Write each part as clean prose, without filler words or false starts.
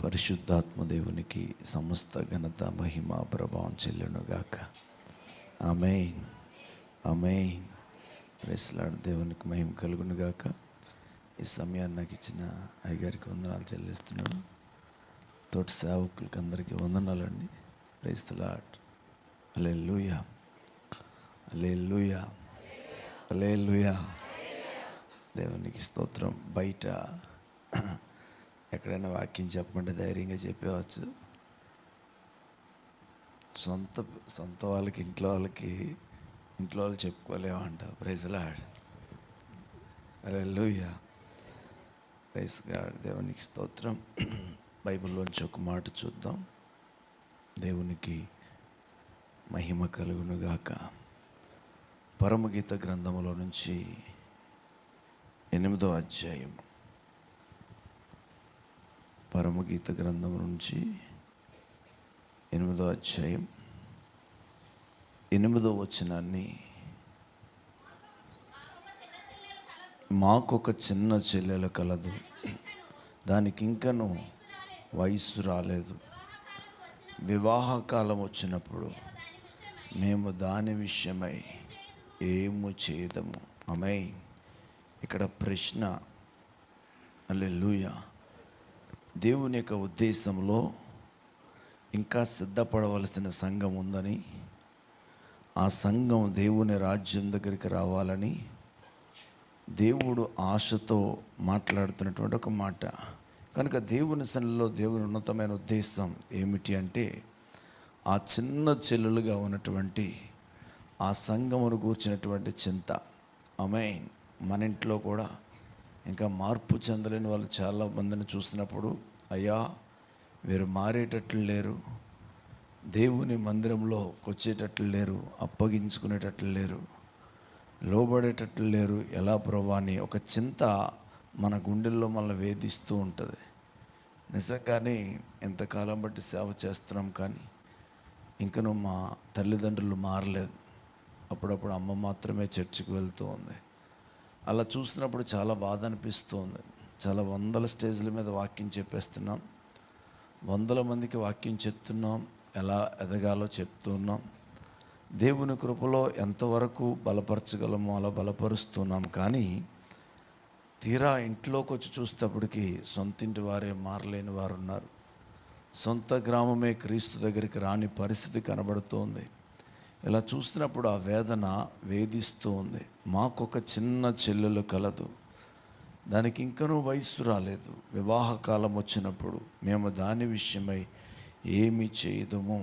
పరిశుద్ధాత్మ దేవునికి సమస్త ఘనత మహిమ ప్రభావం చెల్లునుగాక. ఆమేన్, ఆమేన్. Praise lord. దేవునికి మహిమ కలుగునుగాక. ఈ సమయాన్ని నాకు ఇచ్చిన అయ్యగారికి వందనాలు చెల్లిస్తున్నాను. తోటి సేవకులకి అందరికీ వందనాలండి. Praise the Lord. Hallelujah, hallelujah, hallelujah. దేవునికి స్తోత్రం. బయట ఎక్కడైనా వాక్యం చెప్పమంటే ధైర్యంగా చెప్పవచ్చు. సొంత వాళ్ళకి ఇంట్లో వాళ్ళు చెప్పుకోలేమంట. Praise the Lord, hallelujah, praise God. దేవునికి స్తోత్రం. బైబిల్లోంచి ఒక మాట చూద్దాం. దేవునికి మహిమ కలుగునుగాక. పరమగీత గ్రంథములో నుంచి 8వ అధ్యాయం. పరమగీత గ్రంథం నుంచి 8వ అధ్యాయం 8వ వచనాన్ని, మాకొక చిన్న చెల్లెలు కలదు, దానికి ఇంకను వయస్సు రాలేదు. వివాహకాలం వచ్చినప్పుడు మేము దాని విషయమై ఏము చేయదము. ఆమేన్. ఇక్కడ ప్రశ్న. హల్లెలూయా. దేవుని యొక్క ఉద్దేశంలో ఇంకా సిద్ధపడవలసిన సంఘం ఉందని, ఆ సంఘం దేవుని రాజ్యం దగ్గరికి రావాలని దేవుడు ఆశతో మాట్లాడుతున్నటువంటి ఒక మాట. కనుక దేవుని సన్నిధిలో దేవుని ఉన్నతమైన ఉద్దేశం ఏమిటి అంటే, ఆ చిన్న చెల్లెలుగా ఉన్నటువంటి ఆ సంఘమును గూర్చినటువంటి చింత. ఆమేన్. మన ఇంట్లో కూడా ఇంకా మార్పు చెందలేని వాళ్ళు చాలా మందిని చూసినప్పుడు, అయ్యా వీరు మారేటట్లు లేరు, దేవుని మందిరంలో వచ్చేటట్లు లేరు, అప్పగించుకునేటట్లు లేరు, లోబడేటట్లు లేరు, ఎలా ప్రభువా అని ఒక చింత మన గుండెల్లో మనల్ని వేధిస్తూ ఉంటుంది. నిజంగానే ఎంతకాలం బట్టి సేవ చేస్తున్నాం, కానీ ఇంకనూ మా తల్లిదండ్రులు మారలేదు. అప్పుడప్పుడు అమ్మ మాత్రమే చర్చికి వెళ్తూ ఉంది. అలా చూసినప్పుడు చాలా బాధ అనిపిస్తుంది. చాలా వందల స్టేజ్ల మీద వాక్యం చెప్పేస్తున్నాం, వందల మందికి వాక్యం చెప్తున్నాం, ఎలా ఎదగాలో చెప్తున్నాం. దేవుని కృపలో ఎంతవరకు బలపరచగలమో అలా బలపరుస్తున్నాం. కానీ తీరా ఇంట్లోకి వచ్చి చూసేటప్పటికి సొంతింటి వారే మారలేని వారు ఉన్నారు. సొంత గ్రామమే క్రీస్తు దగ్గరికి రాని పరిస్థితి కనబడుతోంది. ఇలా చూసినప్పుడు ఆ వేదన వేధిస్తూ ఉంది. మాకొక చిన్న చెల్లెలు కలదు, దానికి ఇంకనూ వయస్సు రాలేదు. వివాహకాలం వచ్చినప్పుడు మేము దాని విషయమై ఏమి చేయదుము.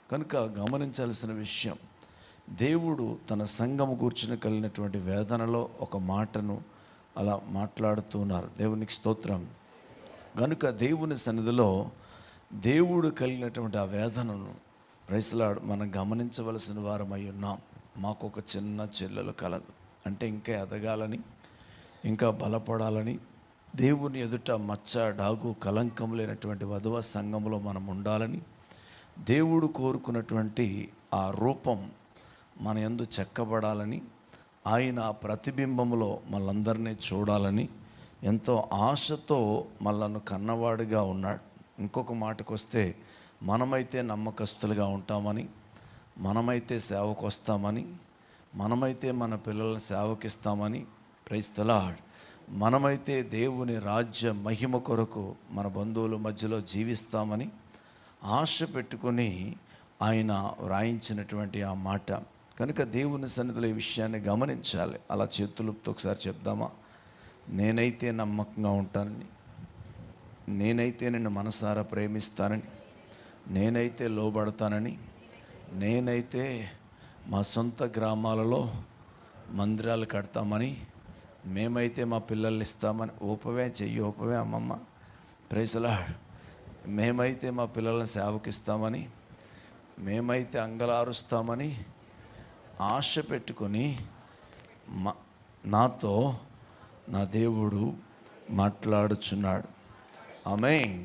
కనుక గమనించాల్సిన విషయం, దేవుడు తన సంఘము కూర్చుని కలిగినటువంటి వేదనలో ఒక మాటను అలా మాట్లాడుతున్నారు. దేవునికి స్తోత్రం. కనుక దేవుని సన్నిధిలో దేవుడు కలిగినటువంటి ఆ వేదనను ప్రైజ్ ది లార్డ్ మనం గమనించవలసిన వారమై ఉన్నాం. మాకొక చిన్న చెల్లెలు కలదు అంటే ఇంకా ఎదగాలని, ఇంకా బలపడాలని, దేవుని ఎదుట మచ్చ డాగు కలంకం లేనటువంటి వధువ సంఘంలో మనం ఉండాలని, దేవుడు కోరుకున్నటువంటి ఆ రూపం మన యందు చెక్కబడాలని, ఆయన ప్రతిబింబములో మనందరినీ చూడాలని ఎంతో ఆశతో మనల్ని కన్నవాడిగా ఉన్నాడు. ఇంకొక మాటకు వస్తే, మనమైతే నమ్మకస్తులుగా ఉంటామని, మనమైతే సేవకు వస్తామని, మనమైతే మన పిల్లల సేవకిస్తామని, ప్రైజ్ ది లార్డ్, మనమైతే దేవుని రాజ్య మహిమ కొరకు మన బంధువుల మధ్యలో జీవిస్తామని ఆశ పెట్టుకొని ఆయన వ్రాయించినటువంటి ఆ మాట. కనుక దేవుని సన్నిధిలో ఈ విషయాన్ని గమనించాలి. అలా చేతులతో ఒకసారి చెప్దామా? నేనైతే నమ్మకంగా ఉంటానని, నేనైతే నిన్ను మనసారా ప్రేమిస్తానని, నేనైతే లోబడతానని, నేనైతే మా సొంత గ్రామాలలో మందిరాలు కడతామని, మేమైతే మా పిల్లల్ని ఇస్తామని. ఓపవే చెయ్యి, ఓపవే అమ్మమ్మ. Praise the Lord. మేమైతే మా పిల్లల్ని సేవకిస్తామని, మేమైతే అంగలారుస్తామని ఆశ పెట్టుకొని నాతో నా దేవుడు మాట్లాడుచున్నాడు. Amen,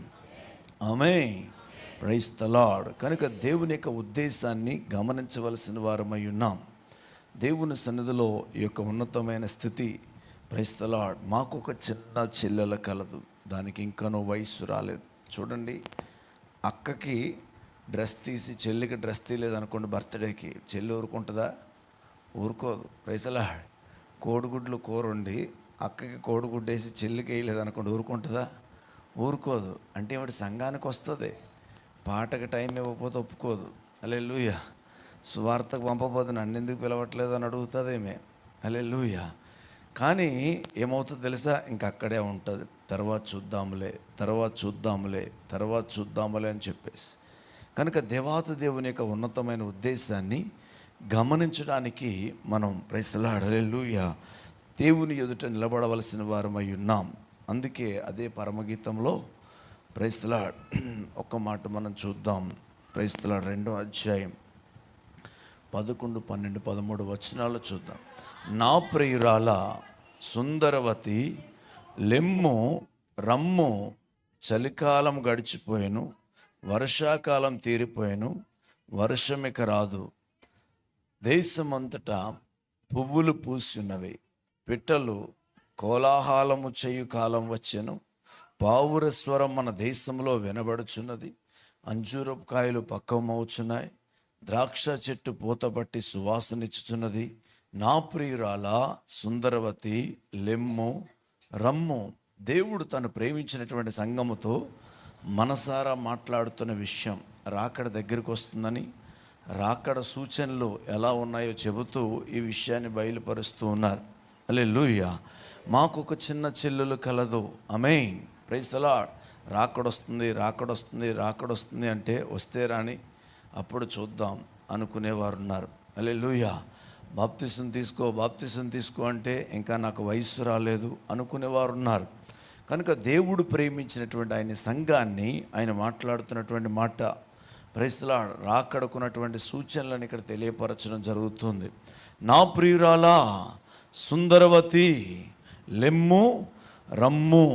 amen. Praise the Lord. కనుక దేవుని యొక్క ఉద్దేశాన్ని గమనించవలసిన వారమై ఉన్నాం. దేవుని సన్నిధిలో ఈ యొక్క ఉన్నతమైన స్థితి. Praise the Lord. మాకు ఒక చిన్న చెల్లెల కలదు, దానికి ఇంకనూ వయస్సు రాలేదు. చూడండి, అక్కకి డ్రెస్ తీసి చెల్లికి డ్రెస్ తీయలేదనుకోండి, బర్త్డేకి చెల్లి ఊరుకుంటుందా? ఊరుకోదు. ప్రైసలా కోడిగుడ్లు కూర వండి అక్కకి కోడిగుడ్డు వేసి చెల్లికి వేయలేదనుకోండి, ఊరుకుంటుందా? ఊరుకోదు. అంటే ఏమిటి? సంఘానికి వస్తుంది, పాటకి టైం ఇవ్వకపోతే ఒప్పుకోదు. హల్లెలూయా. సువార్తకు పంపకపోతే నన్ను ఎందుకు పిలవట్లేదు అని అడుగుతుందేమే. హల్లెలూయా. కానీ ఏమవుతుందో తెలుసా? ఇంక అక్కడే ఉంటుంది. తర్వాత చూద్దాములే అని చెప్పేసి. కనుక దేవాతి దేవుని యొక్క ఉన్నతమైన ఉద్దేశాన్ని గమనించడానికి మనం హల్లెలూయా దేవుని ఎదుట నిలబడవలసిన వారమై ఉన్నాం. అందుకే అదే పరమగీతంలో ఒక్క మాట మనం చూద్దాం. 2వ అధ్యాయం 11, 12, 13 వచనాలు చూద్దాం. నా ప్రియురాల సుందరవతి లెమ్ము రమ్ము, చలికాలం గడిచిపోయాను, వర్షాకాలం తీరిపోయాను, వర్షమిక రాదు. దేశమంతటా పువ్వులు పూసినవి, పిట్టలు కోలాహలము చేయు కాలం వచ్చెను. పావుర స్వరం మన దేశంలో వినబడుచున్నది. అంజూరపు కాయలు పక్వమవుచున్నాయి, ద్రాక్ష చెట్టు పూతబట్టి సువాసనిచ్చుచున్నది. నా ప్రియురాల సుందరవతి లెమ్ము రమ్ము. దేవుడు తను ప్రేమించినటువంటి సంఘముతో మనసారా మాట్లాడుతున్న విషయం రాకడ దగ్గరికి వస్తుందని, రాకడ సూచనలు ఎలా ఉన్నాయో చెబుతూ ఈ విషయాన్ని బయలుపరుస్తూ ఉన్నారు. హల్లెలూయా. మాకు ఒక చిన్న చెల్లెలు కలదు. ఆమేన్. Praise the Lord. రాకడొస్తుంది అంటే వస్తే రాని అప్పుడు చూద్దాం అనుకునేవారు ఉన్నారు. హల్లెలూయా. బాప్తిసం తీసుకో అంటే ఇంకా నాకు వయస్సు రాలేదు అనుకునేవారు ఉన్నారు. కనుక దేవుడు ప్రేమించినటువంటి ఆయన సంఘాన్ని ఆయన మాట్లాడుతున్నటువంటి మాట ప్రైజ్ ది లార్డ్ రాకడకున్నటువంటి సూచనలను ఇక్కడ తెలియపరచడం జరుగుతుంది. నా ప్రియురాలా సుందరవతి లెమ్ము రమ్ము,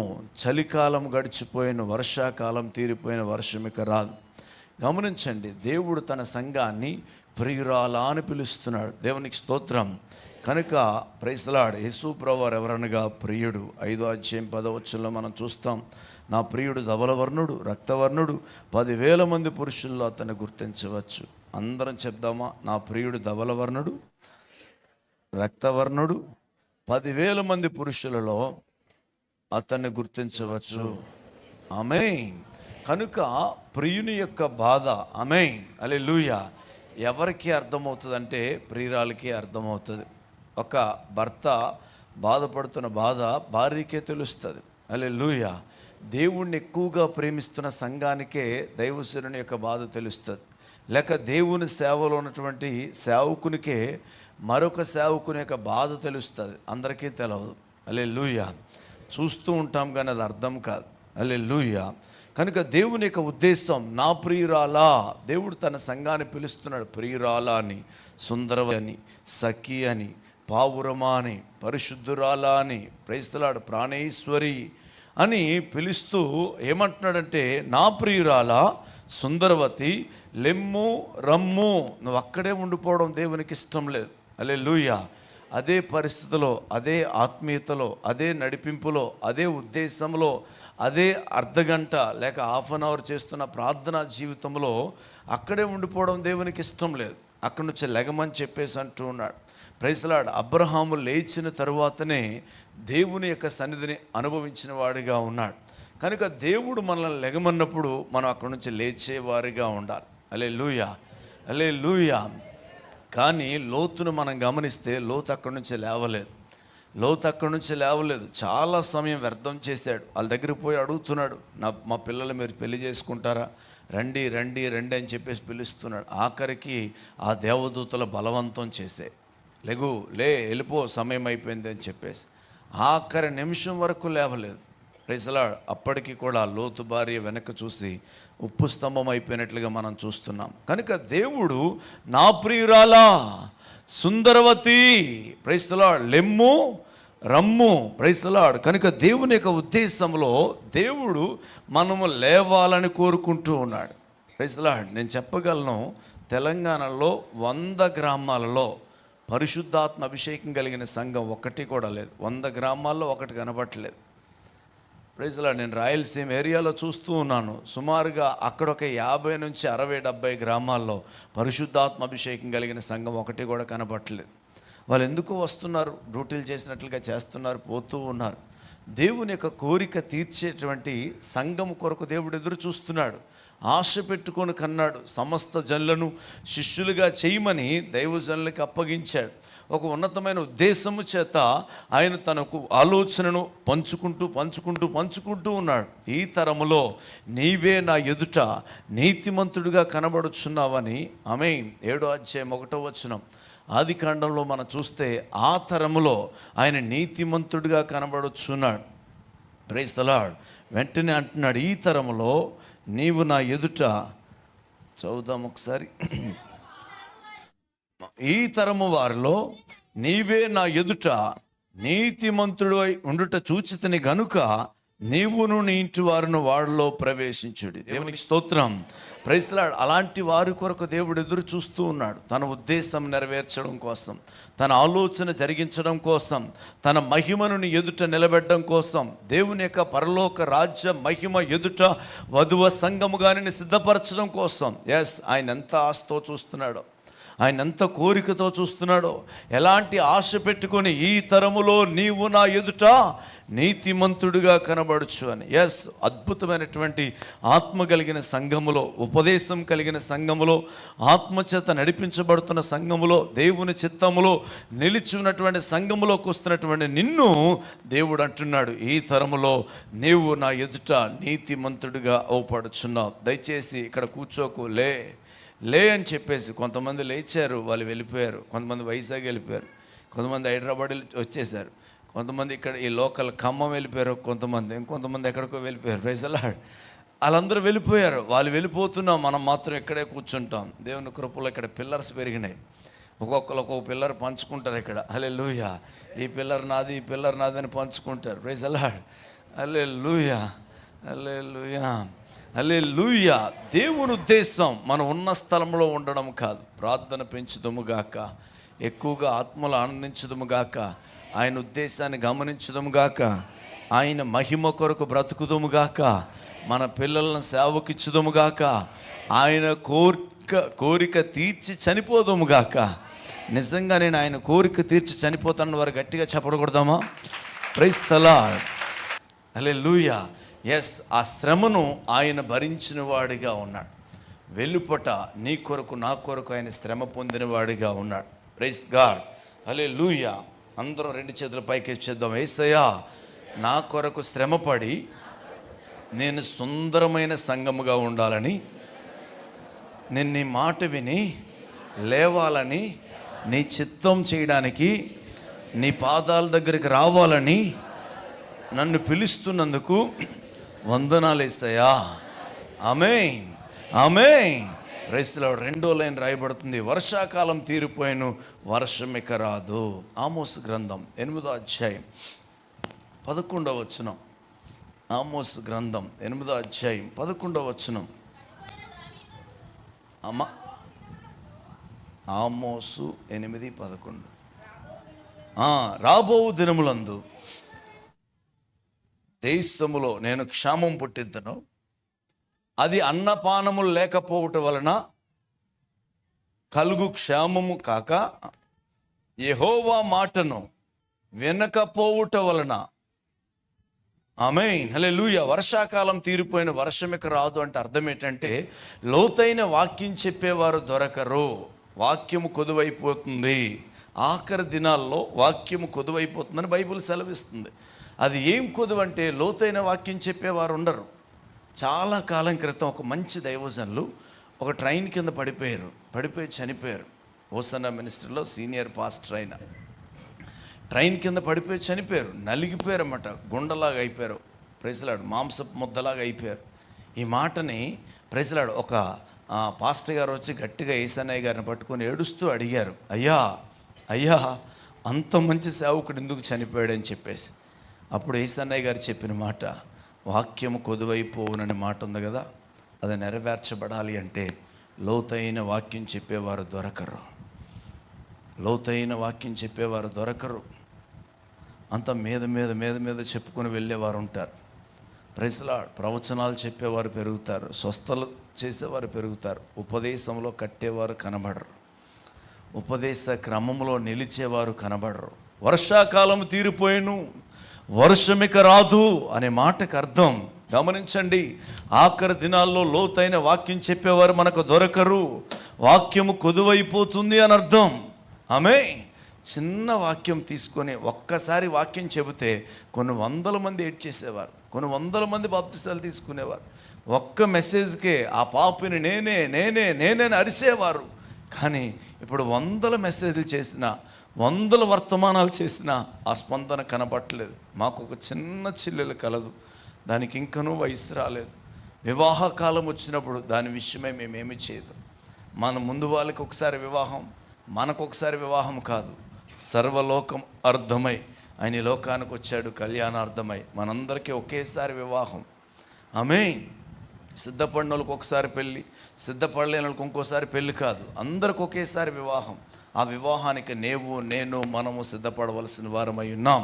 చలికాలం గడిచిపోయిన, వర్షాకాలం తీరిపోయిన, వర్షమిక రాదు. గమనించండి, దేవుడు తన సంఘాన్ని ప్రియురాలా అని పిలుస్తున్నాడు. దేవునికి స్తోత్రం. కనుక ప్రైజ్ ది లార్డ్. యేసు ప్రభువారు ఎవరనగా ప్రియుడు. 5వ అధ్యాయం 10వ వచనంలో మనం చూస్తాం. నా ప్రియుడు ధవలవర్ణుడు, రక్తవర్ణుడు, 10,000 మంది పురుషుల్లో అతన్ని గుర్తించవచ్చు. అందరం చెప్దామా? నా ప్రియుడు ధవలవర్ణుడు, రక్తవర్ణుడు, 10,000 మంది పురుషులలో అతన్ని గుర్తించవచ్చు. ఆమేన్. కనుక ప్రియుని యొక్క బాధ, ఆమేన్, హల్లెలూయా, ఎవరికి అర్థమవుతుందంటే ప్రియురాలకి అర్థమవుతుంది. ఒక భర్త బాధపడుతున్న బాధ భార్యకే తెలుస్తుంది. హల్లెలూయా. దేవుణ్ణి ఎక్కువగా ప్రేమిస్తున్న సంఘానికే దైవజనుని యొక్క బాధ తెలుస్తుంది. లేక దేవుని సేవలో ఉన్నటువంటి సేవకునికే మరొక సేవకుని యొక్క బాధ తెలుస్తుంది. అందరికీ తెలవదు. హల్లెలూయా. చూస్తూ ఉంటాం కానీ అది అర్థం కాదు. హల్లెలూయా. కనుక దేవుని యొక్క ఉద్దేశం నా ప్రియురాలా. దేవుడు తన సంఘాన్ని పిలుస్తున్నాడు ప్రియురాలా అని, సుందరవతి అని, సఖి అని, పావురమా అని, పరిశుద్ధురాలా అని, ప్రైజ్ ది లార్డ్, ప్రాణేశ్వరి అని పిలుస్తూ ఏమంటున్నాడంటే నా ప్రియురాలా సుందరవతి లెమ్ము రమ్ము. నువ్వు అక్కడే ఉండిపోవడం దేవునికి ఇష్టం లేదు. హల్లెలూయా. అదే పరిస్థితిలో, అదే ఆత్మీయతలో, అదే నడిపింపులో, అదే ఉద్దేశంలో, అదే అర్ధగంట లేక హాఫ్ అన్ అవర్ చేస్తున్న ప్రార్థనా జీవితంలో అక్కడే ఉండిపోవడం దేవునికి ఇష్టం లేదు. అక్కడి నుంచి లెగమని చెప్పేసి అంటూ ఉన్నాడు. Praise the lord. అబ్రహాము లేచిన తరువాతనే దేవుని యొక్క సన్నిధిని అనుభవించిన వాడిగా ఉన్నాడు. కనుక దేవుడు మనల్ని లెగమన్నప్పుడు మనం అక్కడి నుంచి లేచేవారిగా ఉండాలి. హల్లెలూయా, హల్లెలూయా. కానీ లోతును మనం గమనిస్తే లోతు అక్కడి నుంచి లేవలేదు. చాలా సమయం వ్యర్థం చేశాడు. వాళ్ళ దగ్గరికి పోయి అడుగుతున్నాడు, మా పిల్లలు మీరు పెళ్లి చేసుకుంటారా, రండి రండి రండి అని చెప్పేసి పిలుస్తున్నాడు. ఆఖరికి ఆ దేవదూతల బలవంతం చేసే వెళ్ళిపో సమయం అయిపోయింది అని చెప్పేసి ఆఖరి నిమిషం వరకు లేవలేదు. Praise the Lord. అప్పటికి కూడా లోతు భార్య వెనక్కి చూసి ఉప్పు స్తంభం అయిపోయినట్లుగా మనం చూస్తున్నాం. కనుక దేవుడు నా ప్రియురాలా సుందరవతి, ప్రైజ్ ది లార్డ్, లెమ్ము రమ్ము, ప్రైజ్ ది లార్డ్. కనుక దేవుని యొక్క ఉద్దేశంలో దేవుడు మనము లేవాలని కోరుకుంటూ ఉన్నాడు. Praise the Lord. నేను చెప్పగలను, తెలంగాణలో 100 గ్రామాలలో పరిశుద్ధాత్మ అభిషేకం కలిగిన సంఘం ఒక్కటి కూడా లేదు. 100 గ్రామాల్లో ఒకటి కనబట్టలేదు. Praise lord. నేను రాయలసీమ ఏరియాలో చూస్తూ ఉన్నాను. సుమారుగా అక్కడ ఒక 50 నుంచి 60, 70 గ్రామాల్లో పరిశుద్ధాత్మ అభిషేకం కలిగిన సంఘం ఒకటి కూడా కనపట్లేదు. వాళ్ళు ఎందుకు వస్తున్నారు? డ్యూటీలు చేసినట్లుగా చేస్తున్నారు, పోతూ ఉన్నారు. దేవుని యొక్క కోరిక తీర్చేటువంటి సంఘం కొరకు దేవుడు ఎదురు చూస్తున్నాడు. ఆశ పెట్టుకొని కన్నాడు. సమస్త జనులను శిష్యులుగా చేయమని దైవజనులకి అప్పగించాడు. ఒక ఉన్నతమైన ఉద్దేశము చేత ఆయన తనకు ఆలోచనను పంచుకుంటూ ఉన్నాడు. ఈ తరములో నీవే నా ఎదుట నీతిమంతుడిగా కనబడుచున్నావని. ఆమేన్. 7వ అధ్యాయం 1వ వచనం ఆదికాండంలో మనం చూస్తే ఆ తరములో ఆయన నీతిమంతుడిగా కనబడుచున్నాడు. Praise the lord. వెంటనే అంటున్నాడు, ఈ తరములో నీవు నా ఎదుట, చదువుదాం ఒకసారి, ఈ తరము వారిలో నీవే నా ఎదుట నీతిమంతుడు ఉండుట చూచితిని గనుక నీవును నీ ఇంటి వారును వారిలో ప్రవేశించుడి. దేవునికి స్తోత్రం. Praise the Lord. అలాంటి వారి కొరకు దేవుడు ఎదురు చూస్తూ ఉన్నాడు. తన ఉద్దేశం నెరవేర్చడం కోసం, తన ఆలోచన జరిగించడం కోసం, తన మహిమను నీ ఎదుట నిలబెట్టడం కోసం, దేవుని యొక్క పరలోక రాజ్య మహిమ ఎదుట వధువ సంఘముగాని సిద్ధపరచడం కోసం. ఆయన ఎంత ఆశతో చూస్తున్నాడో, ఆయన ఎంత కోరికతో చూస్తున్నాడో, ఎలాంటి ఆశ పెట్టుకొని ఈ తరములో నీవు నా ఎదుట నీతిమంతుడిగా కనబడచ్చు అని. అద్భుతమైనటువంటి ఆత్మ కలిగిన సంఘములో, ఉపదేశం కలిగిన సంఘములో, ఆత్మచేత నడిపించబడుతున్న సంఘములో, దేవుని చిత్తములో నిలిచి ఉన్నటువంటి సంఘములోకి వస్తున్నటువంటి నిన్ను దేవుడు అంటున్నాడు, ఈ తరములో నీవు నా ఎదుట నీతిమంతుడిగా అవపడుచున్నావు. దయచేసి ఇక్కడ కూర్చోకు, లే అని చెప్పేసి. కొంతమంది లేచారు, వాళ్ళు వెళ్ళిపోయారు. కొంతమంది వైజాగ్ వెళ్ళిపోయారు, కొంతమంది హైదరాబాద్ వచ్చేసారు, కొంతమంది ఇక్కడ ఈ లోకల్ ఖమ్మం వెళ్ళిపోయారు, ఇంకొంతమంది ఎక్కడికో వెళ్ళిపోయారు. Praise the Lord. వాళ్ళందరూ వెళ్ళిపోయారు. వాళ్ళు వెళ్ళిపోతున్నాం, మనం మాత్రం ఇక్కడే కూర్చుంటాం. దేవుని కృపలో ఇక్కడ పిల్లర్స్ పెరిగినాయి. ఒక్కొక్క పిల్లర్ పంచుకుంటారు ఇక్కడ. హల్లెలూయా. ఈ పిల్లర్ నాది, ఈ పిల్లర్ నాది అని పంచుకుంటారు. Praise the Lord. Hallelujah, hallelujah, hallelujah. దేవుని ఉద్దేశం మనం ఉన్న స్థలంలో ఉండడం కాదు. ప్రార్థన పెంచుదముగాక, ఎక్కువగా ఆత్మలు ఆనందించుదముగాక, ఆయన ఉద్దేశాన్ని గమనించుదముగాక, ఆయన మహిమ కొరకు బ్రతుకుదముగాక, మన పిల్లలను సేవకిచ్చుదముగాక, ఆయన కోరిక తీర్చి చనిపోదముగాక. నిజంగా నేను ఆయన కోరిక తీర్చి చనిపోతానని వారు గట్టిగా చెప్పకూడదామా? Praise the Lord. హల్లెలూయా. ఆ శ్రమను ఆయన భరించిన వాడిగా ఉన్నాడు. వెలుపట నీ కొరకు నా కొరకు ఆయన శ్రమ పొందిన వాడిగా ఉన్నాడు. Praise God. హల్లెలూయా. అందరం 2 చేతుల పైకి ఎత్తేద్దాం. యేసయ్యా, నా కొరకు శ్రమపడి నేను సుందరమైన సంఘముగా ఉండాలని, నేను నీ మాట విని లేవాలని, నీ చిత్తం చేయడానికి నీ పాదాల దగ్గరికి రావాలని నన్ను పిలుస్తున్నందుకు వందనాలు యేసయ్యా. Amen, amen. Praise the Lord. 2వ లైన్ రాయబడుతుంది, వర్షాకాలం తీరిపోయిను, వర్షం ఇక రాదు. ఆమోసు గ్రంథం 8వ అధ్యాయం 11వ వచనం. ఆమోసు గ్రంథం 8వ అధ్యాయం 11వ వచనం. ఆమోసు 8:11. రాబో దినములందు దేశములో నేను క్షామం పుట్టిద్దను, అది అన్నపానములు లేకపోవటం వలన కలుగు క్షేమము కాక, యెహోవా మాటను వినకపోవుట వలన. ఆమేన్, హల్లెలూయా. వర్షాకాలం తీరిపోయిన, వర్షం ఇక రాదు అంటే అర్థం ఏంటంటే, లోతైన వాక్యం చెప్పేవారు దొరకరు, వాక్యము కొదువైపోతుంది. ఆఖరి దినాల్లో వాక్యము కొదువైపోతుందని బైబిల్ సెలవిస్తుంది. అది ఏం కొదువు అంటే, లోతైన వాక్యం చెప్పేవారు ఉండరు. చాలా కాలం క్రితం ఒక మంచి దైవజనులు ఒక ట్రైన్ కింద పడిపోయి చనిపోయారు. హోసన్నా మినిస్ట్రీలో సీనియర్ పాస్టర్ అయిన ట్రైన్ కింద పడిపోయి చనిపోయారు. నలిగిపోయారు అన్నమాట, గుండలాగా అయిపోయారు. Praise the Lord. మాంసపు ముద్దలాగా అయిపోయారు. ఈ మాటని ప్రైజ్ ది లార్డ్ ఒక పాస్టర్ గారు వచ్చి గట్టిగా యేసన్నయ్య గారిని పట్టుకొని ఏడుస్తూ అడిగారు, అయ్యా అంత మంచి సేవకుడు ఎందుకు చనిపోయాడని చెప్పేసి. అప్పుడు యేసన్నయ్య గారు చెప్పిన మాట, వాక్యము కొదువైపోవునని మాట ఉంది కదా, అది నెరవేర్చబడాలి అంటే లోతైన వాక్యం చెప్పేవారు దొరకరు. లోతైన వాక్యం చెప్పేవారు దొరకరు. అంత మీద చెప్పుకొని వెళ్ళేవారు ఉంటారు. ప్రవచనాలు చెప్పేవారు పెరుగుతారు, స్వస్థలు చేసేవారు పెరుగుతారు, ఉపదేశంలో కట్టేవారు కనబడరు, ఉపదేశ క్రమంలో నిలిచేవారు కనబడరు. వర్షాకాలం తీరిపోయిను, వర్షమిక రాదు అనే మాటకు అర్థం గమనించండి. ఆఖరి దినాల్లో లోతైన వాక్యం చెప్పేవారు మనకు దొరకరు, వాక్యము కొదువైపోతుంది అని అర్థం. ఆమె చిన్న వాక్యం తీసుకొని ఒక్కసారి వాక్యం చెబితే కొన్ని వందల మంది ఏడ్చేసేవారు, కొన్ని వందల మంది బాప్తిసాలు తీసుకునేవారు. ఒక్క మెసేజ్కే ఆ పాపిని నేనే నేనే నేనే అరిసేవారు. కానీ ఇప్పుడు వందల మెసేజ్లు చేసినా, వందల వర్తమానాలు చేసినా ఆ స్పందన కనపట్టలేదు. మాకు ఒక చిన్న చెల్లెలు కలదు, దానికి ఇంకనూ వయసు రాలేదు. వివాహ కాలం వచ్చినప్పుడు దాని విషయమై మేమేమి చేయదు. మన ముందు వాళ్ళకి ఒకసారి వివాహం, మనకొకసారి వివాహం కాదు, సర్వలోకం అర్థమై ఆయన లోకానికి వచ్చాడు కళ్యాణార్థమై, మనందరికీ ఒకేసారి వివాహం. ఆమేన్. సిద్ధపడిన వాళ్ళకి ఒకసారి పెళ్ళి, సిద్ధపడలేని వాళ్ళకి ఇంకోసారి పెళ్ళి కాదు, అందరికి ఒకేసారి వివాహం. ఆ వివాహానికి నేను మనము సిద్ధపడవలసిన వారమై ఉన్నాం.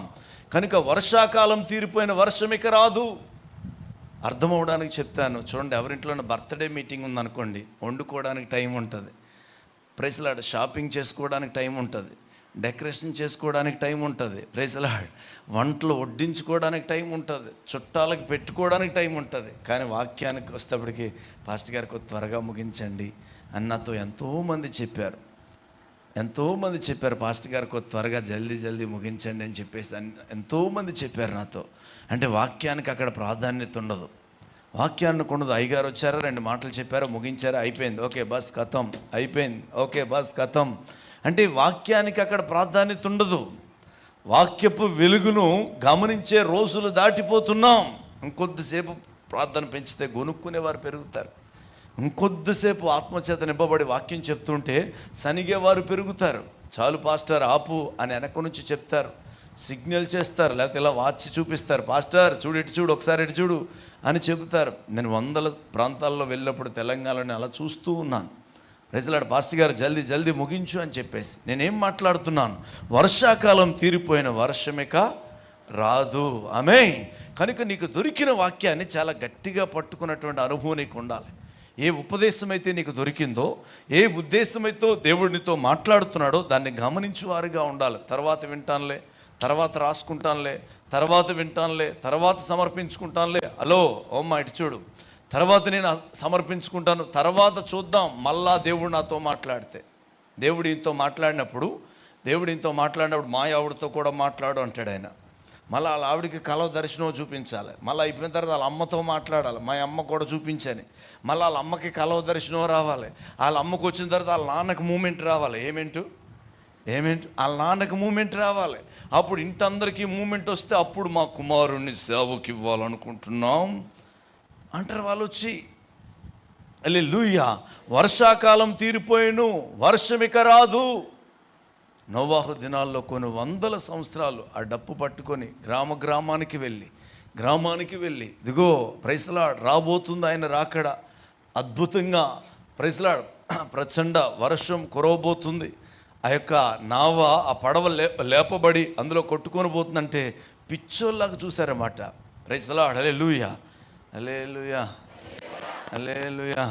కనుక వర్షాకాలం తీరిపోయిన వర్షం ఇక రాదు. అర్థమవడానికి చెప్తాను చూడండి. ఎవరింట్లోనే బర్త్డే మీటింగ్ ఉందనుకోండి, వండుకోవడానికి టైం ఉంటుంది, ప్రైజ్లాడ్ షాపింగ్ చేసుకోవడానికి టైం ఉంటుంది, డెకరేషన్ చేసుకోవడానికి టైం ఉంటుంది, ప్రైజ్లాడ్ వంటలు వడ్డించుకోవడానికి టైం ఉంటుంది, చుట్టాలకు పెట్టుకోవడానికి టైం ఉంటుంది. కానీ వాక్యానికి వస్తేప్పటికి పాస్టర్ గారికి త్వరగా ముగించండి అని నాతో ఎంతోమంది చెప్పారు. పాస్టర్ గారికి త్వరగా జల్దీ ముగించండి అని చెప్పేసి ఎంతోమంది చెప్పారు నాతో. అంటే వాక్యానికి అక్కడ ప్రాధాన్యత ఉండదు, వాక్యానికి ఉండదు. అయ్యగారు వచ్చారు, 2 మాటలు చెప్పారు, ముగించారు, అయిపోయింది, ఓకే బస్ కథం, అయిపోయింది, ఓకే బస్ కథం. అంటే వాక్యానికి అక్కడ ప్రాధాన్యత ఉండదు. వాక్యపు వెలుగును గమనించే రోజులు దాటిపోతున్నాం. ఇంకొద్దిసేపు ప్రార్థన పెంచితే గొనుక్కునేవారు పెరుగుతారు, ఇంకొద్దిసేపు ఆత్మచేత నింపబడి వాక్యం చెప్తుంటే సనిగేవారు పెరుగుతారు. చాలు పాస్టర్ ఆపు అని వెనక నుంచి చెప్తారు, సిగ్నల్ చేస్తారు, లేకపోతే ఇలా వాచి చూపిస్తారు, పాస్టర్ చూడు ఇటు చూడు, ఒకసారి ఇటు చూడు అని చెబుతారు. నేను వందల ప్రాంతాల్లో వెళ్ళినప్పుడు తెలంగాణలో అలా చూస్తూ ఉన్నాను. ప్రైజ్లార్డ్ పాస్టర్ గారు జల్దీ ముగించు అని చెప్పేసి నేనేం మాట్లాడుతున్నాను, వర్షాకాలం తీరిపోయిన వర్షమిక రాదు. ఆమేన్. కనుక నీకు దొరికిన వాక్యాన్ని చాలా గట్టిగా పట్టుకున్నటువంటి అనుభవం నీకు ఉండాలి. ఏ ఉపదేశమైతే నీకు దొరికిందో, ఏ ఉద్దేశమైతే దేవుడినితో మాట్లాడుతున్నాడో దాన్ని గమనించువారుగా ఉండాలి. తర్వాత వింటానులే, తర్వాత రాసుకుంటానులే, తర్వాత వింటానులే, తర్వాత సమర్పించుకుంటానులే, హలో ఓమ్మ ఇటు చూడు, తర్వాత నేను సమర్పించుకుంటాను, తర్వాత చూద్దాం. మళ్ళా దేవుడు నాతో మాట్లాడితే, దేవుడితో మాట్లాడినప్పుడు మా ఆవిడతో కూడా మాట్లాడు అంటాడు ఆయన. మళ్ళీ వాళ్ళ ఆవిడికి కలవ దర్శనం చూపించాలి, మళ్ళీ అయిపోయిన తర్వాత వాళ్ళ అమ్మతో మాట్లాడాలి, మా అమ్మ కూడా చూపించని, మళ్ళీ వాళ్ళ అమ్మకి కలవ దర్శనం రావాలి, వాళ్ళ అమ్మకు వచ్చిన తర్వాత వాళ్ళ నాన్నకు మూమెంట్ రావాలి. ఏమేంటు వాళ్ళ నాన్నకు మూమెంట్ రావాలి. అప్పుడు ఇంటందరికీ మూమెంట్ వస్తే అప్పుడు మా కుమారుణ్ణి సేవకి ఇవ్వాలనుకుంటున్నాం అంటారు వాళ్ళు వచ్చి. హల్లెలూయా. వర్షాకాలం తీరిపోయిను, వర్షమిక రాదు. నోవాహు దినాల్లో కొన్ని వందల సంవత్సరాలు ఆ డప్పు పట్టుకొని గ్రామానికి వెళ్ళి ఇదిగో ప్రైజ్లార్డ్ రాబోతుంది ఆయన రాకడ, అద్భుతంగా ప్రైజ్లార్డ్ ప్రచండ వర్షం కురవబోతుంది, ఆ యొక్క నావ ఆ పడవ లేపబడి అందులో కొట్టుకొని పోతుందంటే పిచ్చోళ్ళలాగా చూశారన్నమాట. ప్రైజ్లార్డ్. హల్లెలూయా, హల్లెలూయా, హల్లెలూయా,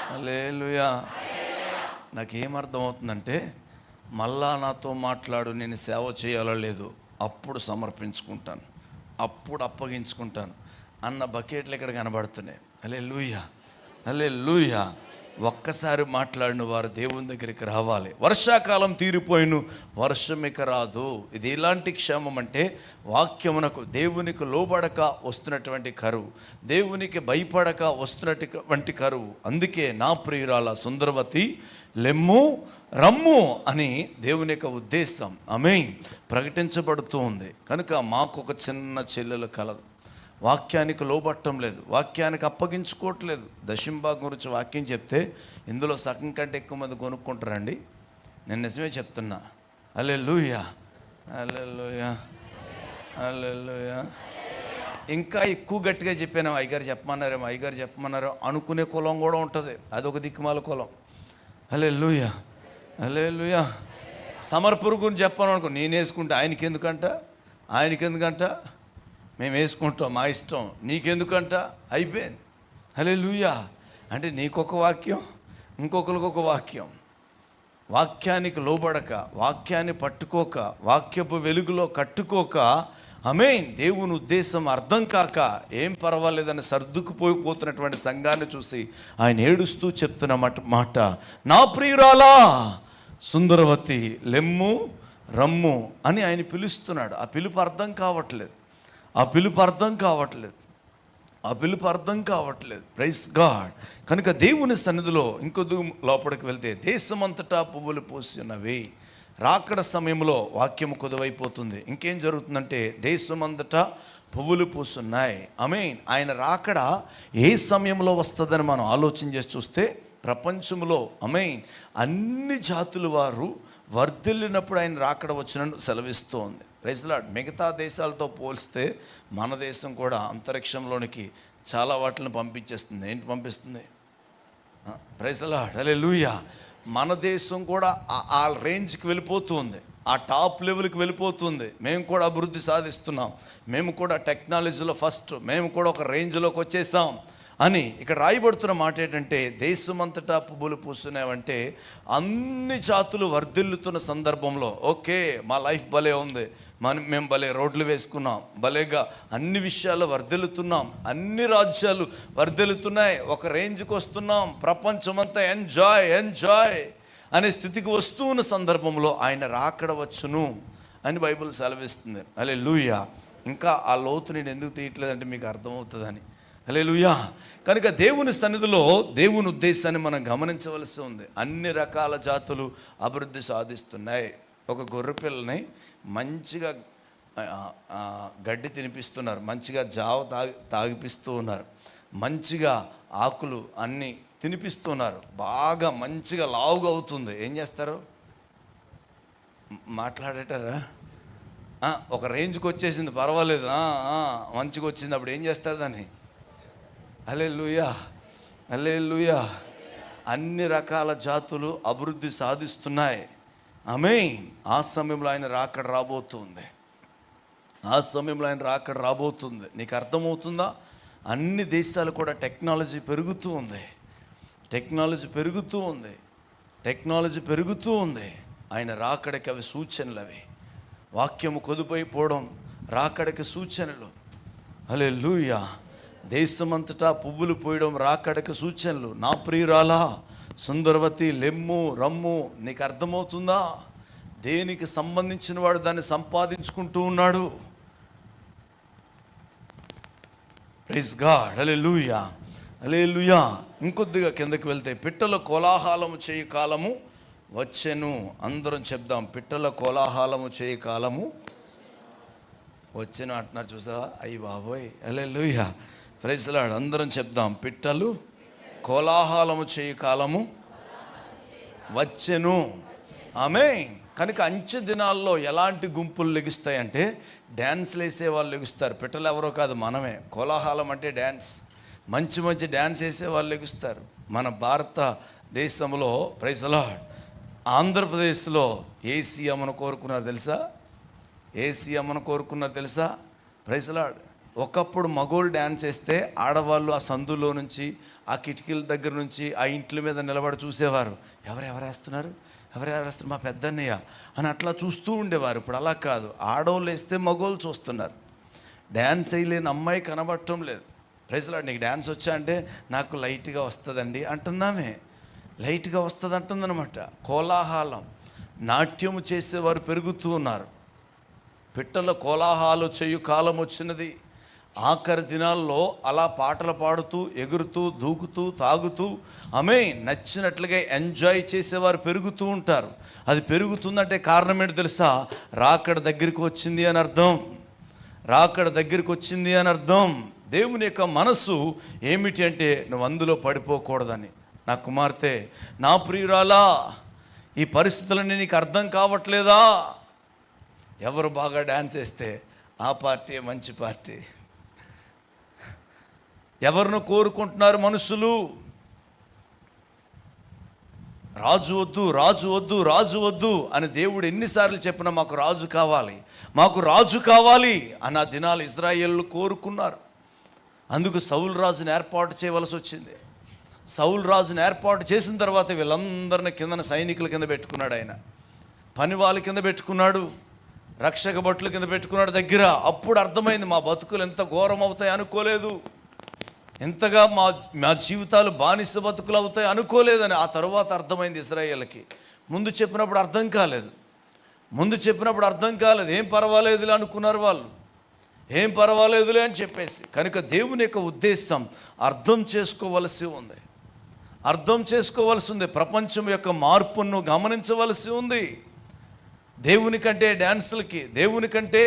హల్లెలూయా. నాకేమర్థమవుతుందంటే మళ్ళా నాతో మాట్లాడు, నేను సేవ చేయాలో లేదు, అప్పుడు సమర్పించుకుంటాను, అప్పుడు అప్పగించుకుంటాను అన్న బకెట్లు ఇక్కడ కనబడుతున్నాయి. హల్లెలూయా, హల్లెలూయా. ఒక్కసారి మాట్లాడిన వారు దేవుని దగ్గరికి రావాలి. వర్షాకాలం తీరిపోయిను, వర్షమిక రాదు. ఇది ఎలాంటి క్షేమం అంటే వాక్యమునకు, దేవునికి లోబడక వస్తున్నటువంటి కరువు, దేవునికి భయపడక వస్తున్నటువంటి కరువు. అందుకే నా ప్రియురాల సుందరవతి లెమ్ము రమ్ము అని దేవుని యొక్క ఉద్దేశం ఆమేన్ ప్రకటించబడుతూ ఉంది. కనుక మాకు ఒక చిన్న చెల్లెలు కలదు, వాక్యానికి లోబట్టం లేదు, వాక్యానికి అప్పగించుకోవట్లేదు. దశంభాగం గురించి వాక్యం చెప్తే ఇందులో సగం కంటే ఎక్కువ మంది కొనుక్కుంటారండి. నేను నిజమే చెప్తున్నా. హల్లెలూయా, హల్లెలూయా, హల్లెలూయా. ఇంకా ఎక్కువ గట్టిగా చెప్పాను, అయ్యగారు చెప్పమన్నారు అనుకునే కులం కూడా ఉంటుంది, అదొక దిక్కుమాల కులం. హల్లెలూయా, హల్లెలూయా. సమర్పణ గురించి చెప్పాను అనుకో, నేను వేసుకుంటే ఆయనకి ఎందుకంట మేము వేసుకుంటాం, మా ఇష్టం, నీకెందుకంట, అయిపోయింది. హల్లెలూయా. అంటే నీకొక వాక్యం, ఇంకొకరికి ఒక వాక్యం. వాక్యానికి లోబడక, వాక్యాన్ని పట్టుకోక, వాక్యపు వెలుగులో కట్టుకోక, ఆమేన్, దేవుని ఉద్దేశం అర్థం కాక ఏం పర్వాలేదని సర్దుకుపోయిపోతున్నటువంటి సంఘాన్ని చూసి ఆయన ఏడుస్తూ చెప్తున్న మాట, నా ప్రియురాలా సుందరవతి లెమ్ము రమ్ము అని ఆయన పిలుస్తున్నాడు. ఆ పిలుపు అర్థం కావట్లేదు, ఆ పిలుపు అర్థం కావట్లేదు, ఆ పిలుపు అర్థం కావట్లేదు. Praise God. కనుక దేవుని సన్నిధిలో ఇంకొద్దు లోపలికి వెళ్తే, దేశమంతటా పువ్వులు పూసి ఉన్నవి. రాకడ సమయంలో వాక్యము కొదువైపోతుంది. ఇంకేం జరుగుతుందంటే దేశమంతటా పువ్వులు పూస్తున్నాయి. ఆమేన్. ఆయన రాకడ ఏ సమయంలో వస్తుందని మనం ఆలోచన చేసి చూస్తే, ప్రపంచంలో ఆమేన్ అన్ని జాతుల వారు వర్ధిల్లినప్పుడు ఆయన రాకడ వచ్చినట్టు సెలవిస్తోంది. Praise lord. మిగతా దేశాలతో పోలిస్తే మన దేశం కూడా అంతరిక్షంలోనికి చాలా వాటిని పంపించేస్తుంది. ఏంటి పంపిస్తుంది? Praise Lord. హల్లెలూయా. మన దేశం కూడా ఆ రేంజ్కి వెళ్ళిపోతుంది, ఆ టాప్ లెవెల్కి వెళ్ళిపోతుంది. మేము కూడా అభివృద్ధి సాధిస్తున్నాం, మేము కూడా టెక్నాలజీలో ఫస్ట్, మేము కూడా ఒక రేంజ్లోకి వచ్చేసాం అని ఇక్కడ రాయబడుతున్న మాట ఏంటంటే, దేశమంతటా పువ్వులు పూస్తున్నాయంటే అన్ని జాతులు వర్ధిల్లుతున్న సందర్భంలో, ఓకే మా లైఫ్ భలే ఉంది, మేము భలే రోడ్లు వేసుకున్నాం, భలేగా అన్ని విషయాలు వర్ధిల్లుతున్నాం, అన్ని రాజ్యాలు వర్ధిల్లుతున్నాయి, ఒక రేంజ్కి వస్తున్నాం, ప్రపంచమంతా ఎంజాయ్ ఎంజాయ్ అనే స్థితికి వస్తూ ఉన్న సందర్భంలో ఆయన రాకడ వచ్చును అని బైబిల్ సెలవిస్తుంది. హల్లెలూయా. ఇంకా ఆ లోతు నేను ఎందుకు తీయట్లేదంటే మీకు అర్థమవుతుందని. హల్లెలూయా. కనుక దేవుని సన్నిధిలో దేవుని ఉద్దేశాన్ని మనం గమనించవలసి ఉంది. అన్ని రకాల జాతులు అభివృద్ధి సాధిస్తున్నాయి. ఒక గొర్రెపిల్లని మంచిగా గడ్డి తినిపిస్తున్నారు, మంచిగా జావ తాగిపిస్తూ ఉన్నారు, మంచిగా ఆకులు అన్నీ తినిపిస్తున్నారు, బాగా మంచిగా లావుగా అవుతుంది. ఏం చేస్తారు? మాట్లాడేటారా? ఒక రేంజ్కి వచ్చేసింది, పర్వాలేదు, మంచిగా వచ్చింది, అప్పుడు ఏం చేస్తారు దాన్ని? హల్లెలూయా, హల్లెలూయా. అన్ని రకాల జాతులు అభివృద్ధి సాధిస్తున్నాయి. ఆమేన్. ఆ సమయంలో ఆయన రాకడ రాబోతుంది, ఆ సమయంలో ఆయన రాకడ రాబోతుంది. నీకు అర్థమవుతుందా? అన్ని దేశాలు కూడా టెక్నాలజీ పెరుగుతూ ఉంది, టెక్నాలజీ పెరుగుతూ ఉంది, టెక్నాలజీ పెరుగుతూ ఉంది. ఆయన రాకడకి అవి సూచనలు, అవి వాక్యము కొదుపైపోవడం రాకడకి సూచనలు. హల్లెలూయా. దేశమంతటా పువ్వులు పోయడం రాకడకి సూచనలు. నా ప్రియురాలా సుందరవతి లెమ్ము రమ్ము. నీకు అర్థమవుతుందా? దేనికి సంబంధించిన వాడు దాన్ని సంపాదించుకుంటూ ఉన్నాడు. Praise God. Hallelujah, hallelujah. ఇంకొద్దిగా కిందకి వెళ్తే, పిట్టల కోలాహలము చేయు కాలము వచ్చెను. అందరం చెప్దాం, పిట్టల కోలాహలము చేయు కాలము వచ్చెను అంటున్నారు. చూసావా? అయ్యి బాబోయ్. హల్లెలూయా. Praise Lord. అందరం చెప్దాం, పిట్టలు కోలాహలము చేయు కాలము వచ్చెను. ఆమేన్. కనుక అంచె దినాల్లో ఎలాంటి గుంపులు లెగుస్తాయంటే, డ్యాన్స్లు వేసే వాళ్ళు లెగుస్తారు. పిట్టలు ఎవరో కాదు, మనమే. కోలాహలం అంటే డ్యాన్స్, మంచి మంచి డ్యాన్స్ వేసే వాళ్ళు లెగుస్తారు. మన భారతదేశంలో ప్రైజ్ లార్డ్, ఆంధ్రప్రదేశ్లో ఏసీ అమ్మను కోరుకున్నారు తెలుసా? ఏసీ అమ్మను కోరుకున్నారు తెలుసా? Praise Lord. ఒకప్పుడు మగోళ్ళు డ్యాన్స్ వేస్తే ఆడవాళ్ళు ఆ సందులో నుంచి, ఆ కిటికీల దగ్గర నుంచి, ఆ ఇంట్ల మీద నిలబడి చూసేవారు. ఎవరు వేస్తున్నారు, మా పెద్దన్నయ్య అని అట్లా చూస్తూ ఉండేవారు. ఇప్పుడు అలా కాదు, ఆడవాళ్ళు వేస్తే మగోళ్ళు చూస్తున్నారు. డ్యాన్స్ వేయలేని అమ్మాయి కనబడటం లేదు. Praise lord. నీకు డ్యాన్స్ వచ్చా అంటే, నాకు లైట్గా వస్తుందండి అంటుందామే, లైట్గా వస్తుంది అంటుందన్నమాట. కోలాహలం, నాట్యము చేసేవారు పెరుగుతూ ఉన్నారు. పిట్టల కోలాహలం చేయు కాలం వచ్చినది. ఆఖరి దినాల్లో అలా పాటలు పాడుతూ, ఎగురుతూ, దూకుతూ, తాగుతూ, నచ్చినట్లుగా ఎంజాయ్ చేసేవారు పెరుగుతూ ఉంటారు. అది పెరుగుతుందంటే కారణం ఏంటి తెలుసా? రాకడ దగ్గరికి వచ్చింది అని అర్థం, రాకడ దగ్గరికి వచ్చింది అని అర్థం. దేవుని యొక్క మనసు ఏమిటి అంటే, నువ్వు అందులో పడిపోకూడదని. నా కుమార్తె, నా ప్రియురాలా, ఈ పరిస్థితులన్నీ నీకు అర్థం కావట్లేదా? ఎవరు బాగా డ్యాన్స్ వేస్తే ఆ పార్టీ మంచి పార్టీ. ఎవరిని కోరుకుంటున్నారు మనుషులు? రాజు వద్దు, రాజు వద్దు, రాజు వద్దు అని దేవుడు ఎన్నిసార్లు చెప్పినా మాకు రాజు కావాలి, మాకు రాజు కావాలి అని ఆ దినాలు ఇశ్రాయేలు కోరుకున్నారు. అందుకు సౌలు రాజుని ఏర్పాటు చేయవలసి వచ్చింది. సౌలు రాజుని ఏర్పాటు చేసిన తర్వాత వీళ్ళందరినీ కిందన సైనికుల కింద పెట్టుకున్నాడు. ఆయన పని వాళ్ళ కింద పెట్టుకున్నాడు, రక్షక భటుల కింద పెట్టుకున్నాడు దగ్గర. అప్పుడు అర్థమైంది, మా బతుకులు ఎంత ఘోరం అవుతాయి అనుకోలేదు, ఎంతగా మా జీవితాలు బానిస బతుకులు అవుతాయి అనుకోలేదని. ఆ తర్వాత అర్థమైంది ఇశ్రాయేలుకి. ముందు చెప్పినప్పుడు అర్థం కాలేదు, ఏం పర్వాలేదులే అనుకున్నారు వాళ్ళు, ఏం పర్వాలేదులే అని చెప్పేసి. కనుక దేవుని యొక్క ఉద్దేశం అర్థం చేసుకోవలసి ఉంది, ప్రపంచం యొక్క మార్పును గమనించవలసి ఉంది. దేవుని కంటే డ్యాన్సులకి, దేవుని కంటే,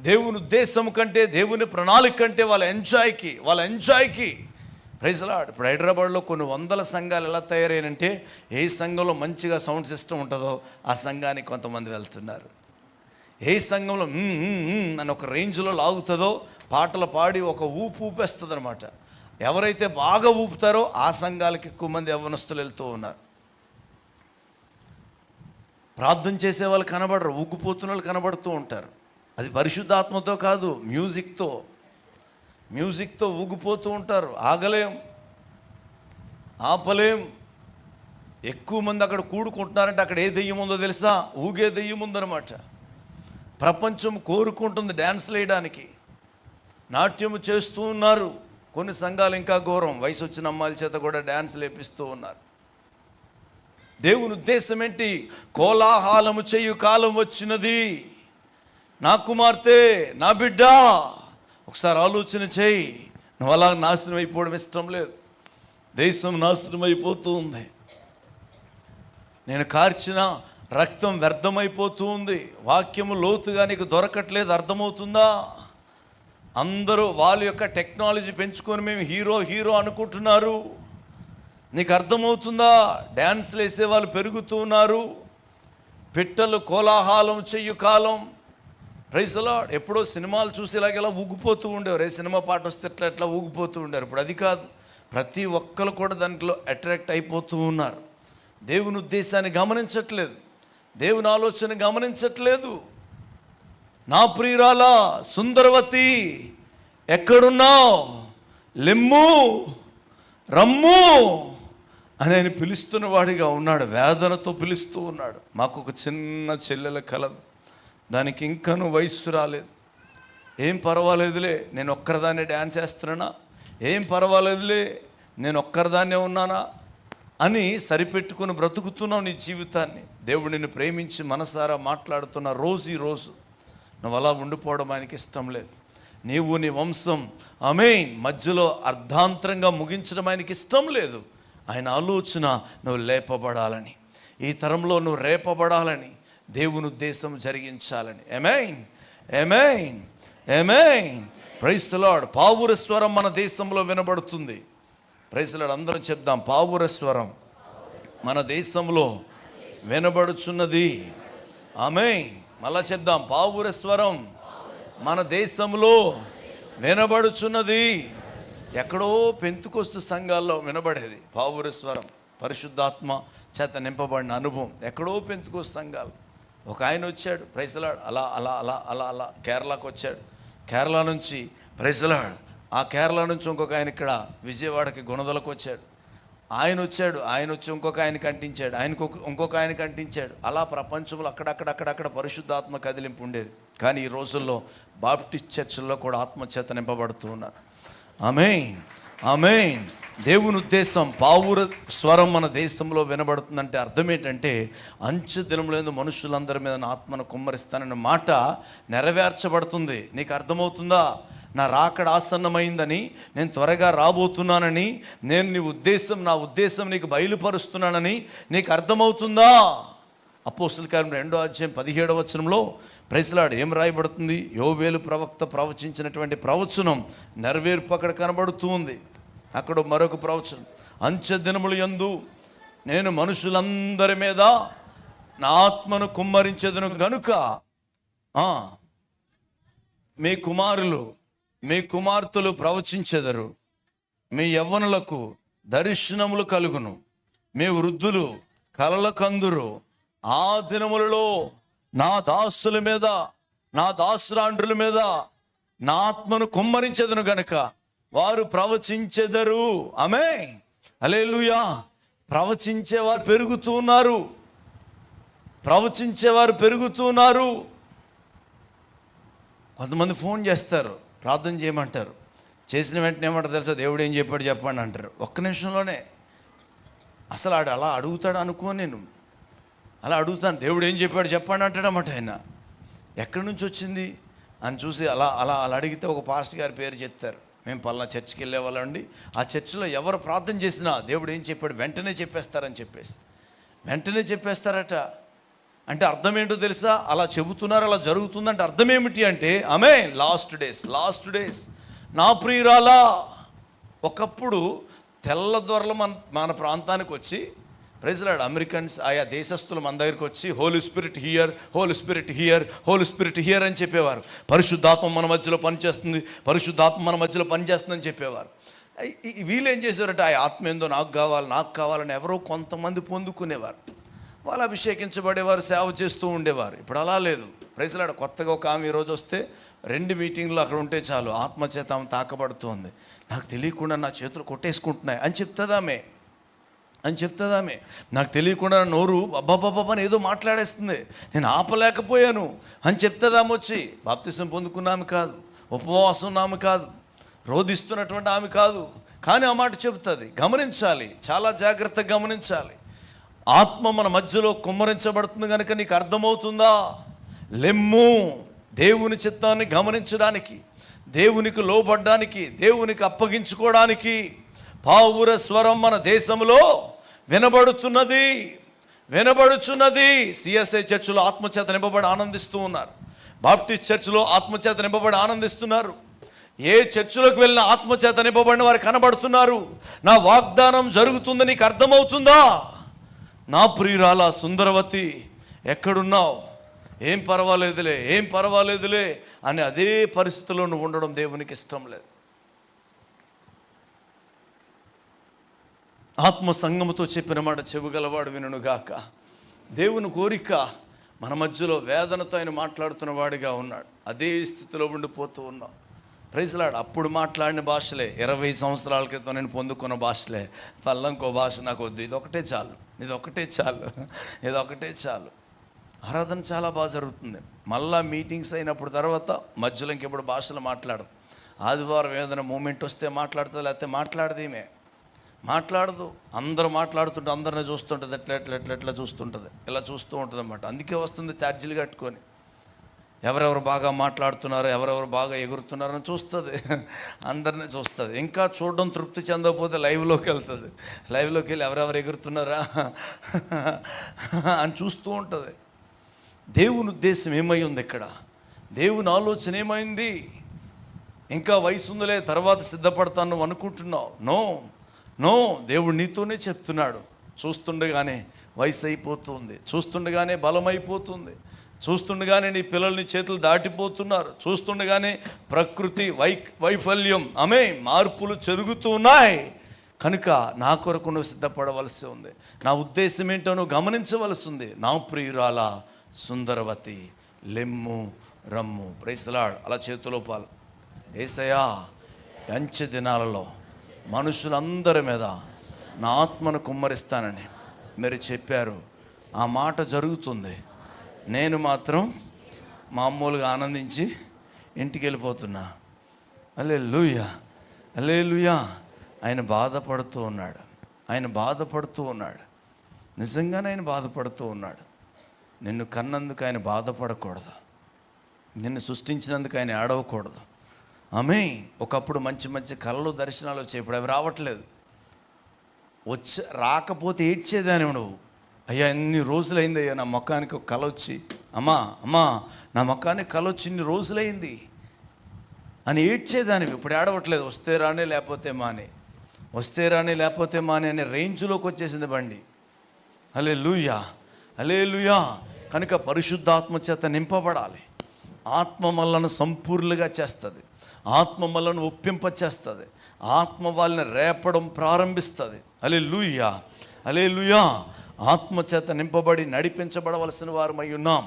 దేవుని ఉద్దేశం కంటే, దేవుని ప్రణాళిక కంటే వాళ్ళ ఎంజాయ్కి ప్రైజ్ లార్డ్. ఇప్పుడు హైదరాబాద్లో కొన్ని వందల సంఘాలు ఎలా తయారైనంటే, ఏ సంఘంలో మంచిగా సౌండ్ సిస్టమ్ ఉంటుందో ఆ సంఘానికి కొంతమంది వెళ్తున్నారు. ఏ సంఘంలో అని ఒక రేంజ్లో లాగుతుందో పాటలు పాడి ఒక ఊపేస్తుంది అనమాట. ఎవరైతే బాగా ఊపుతారో ఆ సంఘాలకి ఎక్కువ మంది యవ్వనస్తులు వెళ్తూ ఉన్నారు. ప్రార్థన చేసే వాళ్ళు కనబడరు, ఊగిపోతున్న వాళ్ళు కనబడుతూ ఉంటారు. అది పరిశుద్ధాత్మతో కాదు, మ్యూజిక్తో ఊగిపోతూ ఉంటారు. ఆపలేం. ఎక్కువ మంది అక్కడ కూడుకుంటున్నారంటే అక్కడ ఏ దెయ్యం ఉందో తెలుసా? ఊగే దెయ్యం ఉందన్నమాట. ప్రపంచం కోరుకుంటుంది డ్యాన్స్లు వేయడానికి, నాట్యము చేస్తూ ఉన్నారు. కొన్ని సంఘాలు ఇంకా ఘోరం, వయసు వచ్చిన అమ్మాయిల చేత కూడా డ్యాన్స్లు వేపిస్తూ ఉన్నారు. దేవుని ఉద్దేశం ఏంటి? కోలాహలము చేయు కాలం వచ్చినది, నా కుమార్తె, నా బిడ్డ, ఒకసారి ఆలోచన చేయి. నువ్వు అలా నాశనం అయిపోవడం ఇష్టం లేదు. దేశం నాశనం అయిపోతూ ఉంది. నేను కార్చిన రక్తం వ్యర్థమైపోతూ ఉంది. వాక్యము లోతుగా నీకు దొరకట్లేదు, అర్థమవుతుందా? అందరూ వాళ్ళ యొక్క టెక్నాలజీ పెంచుకొని మేము హీరో అనుకుంటున్నారు. నీకు అర్థమవుతుందా? డ్యాన్స్లు వేసేవాళ్ళు పెరుగుతూ ఉన్నారు. పిట్టలు కోలాహలం చెయ్యు కాలం. Praise the lord. ఎప్పుడో సినిమాలు చూసి ఇలాగెలా ఊగిపోతూ ఉండేవారు. ఏ సినిమా పాట వస్తే ఎట్లా ఊగిపోతూ ఉండేవారు. ఇప్పుడు అది కాదు, ప్రతి ఒక్కరు కూడా దాంట్లో అట్రాక్ట్ అయిపోతూ ఉన్నారు. దేవుని ఉద్దేశాన్ని గమనించట్లేదు, దేవుని ఆలోచన గమనించట్లేదు. నా ప్రియురాలా సుందరవతి ఎక్కడున్నావు, లెమ్ము రమ్ము అని ఆయన పిలుస్తున్న వాడిగా ఉన్నాడు. వేదనతో పిలుస్తూ ఉన్నాడు. మాకు ఒక చిన్న చెల్లెల కలదు, దానికి ఇంకనూ వయస్సు రాలేదు. ఏం పర్వాలేదులే, నేను ఒక్కరిదాన్నే డ్యాన్స్ వేస్తున్నానా, ఏం పర్వాలేదులే, నేను ఒక్కరిదాన్నే ఉన్నానా అని సరిపెట్టుకుని బ్రతుకుతున్నావు నీ జీవితాన్ని. దేవుడు నిన్ను ప్రేమించి మనసారా మాట్లాడుతున్న ఈరోజు నువ్వు అలా ఉండిపోవడం ఆయనకి ఇష్టం లేదు. నీవు నీ వంశం ఆమేన్ మధ్యలో అర్ధాంతరంగా ముగించడం ఆయనకి ఇష్టం లేదు. ఆయన ఆలోచన నువ్వు లేపబడాలని, ఈ తరంలో నువ్వు రేపబడాలని, దేవుని ఉద్దేశం జరిగించాలని. Amen, amen, amen. Praise the Lord. పావుర స్వరం మన దేశంలో వినబడుతుంది. Praise the Lord. అందరం చెప్దాం, పావుర స్వరం మన దేశంలో వినబడుచున్నది. ఆమేన్. మళ్ళా చెప్దాం, పావుర స్వరం మన దేశంలో వినబడుచున్నది. ఎక్కడో పెంతుకొస్తు సంఘాల్లో వినబడేది పావుర స్వరం, పరిశుద్ధాత్మ చేత నింపబడిన అనుభవం. ఎక్కడో పెంతుకొస్తు సంఘాలు. ఒక ఆయన వచ్చాడు, ప్రైజ్ ది లార్డ్, అలా అలా అలా అలా అలా కేరళకు వచ్చాడు. కేరళ నుంచి ప్రైజ్ ది లార్డ్, ఆ కేరళ నుంచి ఇంకొక ఆయన ఇక్కడ విజయవాడకి గుణదలకు వచ్చాడు. ఆయన వచ్చి ఇంకొక ఆయనకి అంటించాడు, ఇంకొక ఆయనకి అంటించాడు. అలా ప్రపంచంలో అక్కడక్కడ పరిశుద్ధాత్మ కదిలింపు ఉండేది. కానీ ఈ రోజుల్లో బాప్టిస్ట్ చర్చిల్లో కూడా ఆత్మచేత నింపబడుతూ ఉన్నారు. ఆమేన్, ఆమేన్. దేవుని ఉద్దేశం పావుర స్వరం మన దేశంలో వినబడుతుందంటే అర్థం ఏంటంటే, అంచె దినములందు మనుషులందరి మీద నా ఆత్మను కుమ్మరిస్తానన్న మాట నెరవేర్చబడుతుంది. నీకు అర్థమవుతుందా? నా రాకడ ఆసన్నమైందని, నేను త్వరగా రాబోతున్నానని, నేను నా ఉద్దేశం నీకు బయలుపరుస్తున్నానని నీకు అర్థమవుతుందా? అపోస్తలుల కార్యం 2వ అధ్యాయం 17వ వచనంలో ప్రైజ్ ది లార్డ్ ఏం రాయబడుతుంది? యోవేలు ప్రవక్త ప్రవచించినటువంటి ప్రవచనం నెరవేర్పు అక్కడ కనబడుతూ ఉంది. అక్కడ మరొక ప్రవచనం, అంచె దినముల యందు నేను మనుషులందరి మీద నా ఆత్మను కుమ్మరించెదను గనుక మీ కుమారులు మీ కుమార్తెలు ప్రవచించెదరు, మీ యవ్వనులకు దర్శనములు కలుగును, మీ వృద్ధులు కలలకందురు. ఆ దినములలో నా దాసుల మీద, నా దాసురాండ్రుల మీద నా ఆత్మను కుమ్మరించెదను గనుక వారు ప్రవచించెదరు. ఆమేన్, హల్లెలూయా. ప్రవచించేవారు పెరుగుతున్నారు, ప్రవచించేవారు పెరుగుతున్నారు. కొంతమంది ఫోన్ చేస్తారు, ప్రార్థన చేయమంటారు. చేసిన వెంటనే ఏమంటారు తెలుసా? దేవుడు ఏం చెప్పాడు చెప్పండి అంటారు. ఒక్క నిమిషంలోనే. అసలు ఆడు అలా అడుగుతాడు అనుకో, నేను అలా అడుగుతాను, దేవుడు ఏం చెప్పాడు చెప్పండి అంటాడన్నమాట. ఆయన ఎక్కడి నుంచి వచ్చింది అని చూసి అలా అలా అలా అడిగితే ఒక పాస్టర్ గారి పేరు చెప్తారు. మేము పలానా చర్చికి వెళ్ళే వాళ్ళండి, ఆ చర్చిలో ఎవరు ప్రార్థన చేసినా దేవుడు ఏం చెప్పాడు వెంటనే చెప్పేస్తారని చెప్పేసి వెంటనే చెప్పేస్తారట. అంటే అర్థం ఏంటో తెలుసా? అలా చెబుతున్నారు, అలా జరుగుతుందంటే అర్థం ఏమిటి అంటే, ఆమేన్, లాస్ట్ డేస్. నా ప్రియురాలా, ఒకప్పుడు తెల్లదొరలు మన ప్రాంతానికి వచ్చి, ప్రైజ్ లార్డ్, అమెరికన్స్ ఆయా దేశస్తులు మన దగ్గరికి వచ్చి Holy Spirit here, Holy Spirit here, Holy Spirit here అని చెప్పేవారు. పరిశుద్ధాత్మ మన మధ్యలో పనిచేస్తుంది, పరిశుద్ధాత్మ మన మధ్యలో పనిచేస్తుందని చెప్పేవారు. వీళ్ళు ఏం చేసేవారంటే, ఆ ఆత్మ ఏందో నాకు కావాలని ఎవరో కొంతమంది పొందుకునేవారు. వాళ్ళు అభిషేకించబడేవారు, సేవ చేస్తూ ఉండేవారు. ఇప్పుడు అలా లేదు. ప్రైజ్ లార్డ్, కొత్తగా ఒక ఆమె ఈరోజు వస్తే 2 మీటింగ్లు అక్కడ ఉంటే చాలు, ఆత్మచేత ఆమె తాకబడుతోంది, నాకు తెలియకుండా నా చేతులు కొట్టేసుకుంటున్నాయి అని చెప్తుందామే. నాకు తెలియకుండా నోరు అబ్బాబ్బాని ఏదో మాట్లాడేస్తుంది, నేను ఆపలేకపోయాను అని చెప్తుందామె. వచ్చి బాప్తిసం పొందుకున్న ఆమె కాదు, ఉపవాసం ఉన్న ఆమె కాదు, రోధిస్తున్నటువంటి ఆమె కాదు, కానీ ఆ మాట చెబుతుంది. గమనించాలి, చాలా జాగ్రత్తగా గమనించాలి. ఆత్మ మన మధ్యలో కుమ్మరించబడుతుంది కనుక నీకు అర్థమవుతుందా? లెమ్ము, దేవుని చిత్తాన్ని గమనించడానికి, దేవునికి లోబడ్డానికి, దేవునికి అప్పగించుకోవడానికి పావుర స్వరం మన దేశంలో వినబడుచున్నది. సిఎస్ఐ చర్చిలో ఆత్మచేత నింపబడి ఆనందిస్తూ ఉన్నారు, బాప్టిస్ట్ చర్చిలో ఆత్మచేత నింపబడి ఆనందిస్తున్నారు. ఏ చర్చిలోకి వెళ్ళిన ఆత్మచేత నింపబడిన వారు కనబడుతున్నారు. నా వాగ్దానం జరుగుతుంది, నీకు అర్థమవుతుందా? నా ప్రియురాల సుందరవతి, ఎక్కడున్నావు? ఏం పర్వాలేదులే అని అదే పరిస్థితిలో నువ్వు ఉండడం దేవునికి ఇష్టం లేదు. ఆత్మ సంగముతో చెప్పిన మాట చెవుగలవాడు వినుగాక. దేవుని కోరిక మన మధ్యలో వేదనతో ఆయన మాట్లాడుతున్న వాడిగా ఉన్నాడు. అదే స్థితిలో ఉండిపోతూ ఉన్నాం. ప్రైజ్ లార్డ్, అప్పుడు మాట్లాడిన భాషలే, 20 సంవత్సరాల క్రితం నేను పొందుకున్న భాషలే. ఇంకో భాష నాకు వద్దు, ఇదొకటే చాలు. ఆరాధన చాలా బాగా జరుగుతుంది. మళ్ళా మీటింగ్స్ అయినప్పుడు తర్వాత మధ్యలో ఇంకెప్పుడు భాషలు మాట్లాడదు. ఆదివారం ఏదైనా మూమెంట్ వస్తే మాట్లాడుతుంది, లేకపోతే మాట్లాడదు. అందరూ మాట్లాడుతుంటే అందరిని చూస్తుంటుంది, ఎట్లా చూస్తుంటుంది, ఇలా చూస్తూ ఉంటుంది అన్నమాట. అందుకే వస్తుంది ఛార్జీలు కట్టుకొని, ఎవరెవరు బాగా మాట్లాడుతున్నారు, ఎవరెవరు బాగా ఎగురుతున్నారని చూస్తుంది, అందరినీ చూస్తుంది. ఇంకా చూడడం తృప్తి చెందకపోతే లైవ్లోకి వెళ్ళి ఎవరెవరు ఎగురుతున్నారా అని చూస్తూ ఉంటుంది. దేవుని ఉద్దేశం ఏమై ఉంది ఇక్కడ? దేవుని ఆలోచన ఏమైంది? ఇంకా వయసు ఉందిలే, తర్వాత సిద్ధపడతాను నువ్వు అనుకుంటున్నావు. నో, దేవుడు నీతోనే చెప్తున్నాడు. చూస్తుండగానే వయసు అయిపోతుంది, చూస్తుండగానే బలం అయిపోతుంది, చూస్తుండగానే నీ పిల్లల్ని చేతులు దాటిపోతున్నారు, చూస్తుండగానే ప్రకృతి వైఫల్యం మార్పులు జరుగుతూ ఉన్నాయి. కనుక నా కొరకు నువ్వు సిద్ధపడవలసి ఉంది. నా ఉద్దేశం ఏంటో నువ్వు గమనించవలసి ఉంది. నా ప్రియురాల సుందరవతి, లెమ్ము రమ్ము. Praise the lord. అలా చేతిలో పాలు. యేసయ్యా, అంచె దినాలలో మనుషులందరి మీద నా ఆత్మను కుమ్మరిస్తానని మీరు చెప్పారు. ఆ మాట జరుగుతుంది. నేను మాత్రం మామూలుగా ఆనందించి ఇంటికి వెళ్ళిపోతున్నా. హల్లెలూయా. ఆయన బాధపడుతూ ఉన్నాడు. నిజంగానే ఆయన బాధపడుతూ ఉన్నాడు. నిన్ను కన్నందుకు ఆయన బాధపడకూడదు, నిన్ను సృష్టించినందుకు ఆయన ఏడవకూడదు. ఒకప్పుడు మంచి కళలు దర్శనాలు వచ్చాయి, ఇప్పుడు అవి రావట్లేదు. రాకపోతే ఏడ్చేదాని నువ్వు. అయ్యా, ఎన్ని రోజులైంది అయ్యా నా ముఖానికి ఒక కళ వచ్చి, అమ్మా నా ముఖానికి కళ వచ్చి ఇన్ని రోజులైంది అని ఏడ్చేదానివి. ఇప్పుడు ఏడవట్లేదు. వస్తే రానే లేకపోతే మానే అనే రేంజ్లోకి వచ్చేసింది బండి. హల్లెలూయా. కనుక పరిశుద్ధాత్మ చేత నింపబడాలి. ఆత్మ మనలను సంపూర్ణంగా చేస్తుంది, ఆత్మ మనలను ఒప్పింపచేస్తుంది, ఆత్మ వాళ్ళని రేపడం ప్రారంభిస్తుంది. హల్లెలూయా. ఆత్మచేత నింపబడి నడిపించబడవలసిన వారమై ఉన్నాం.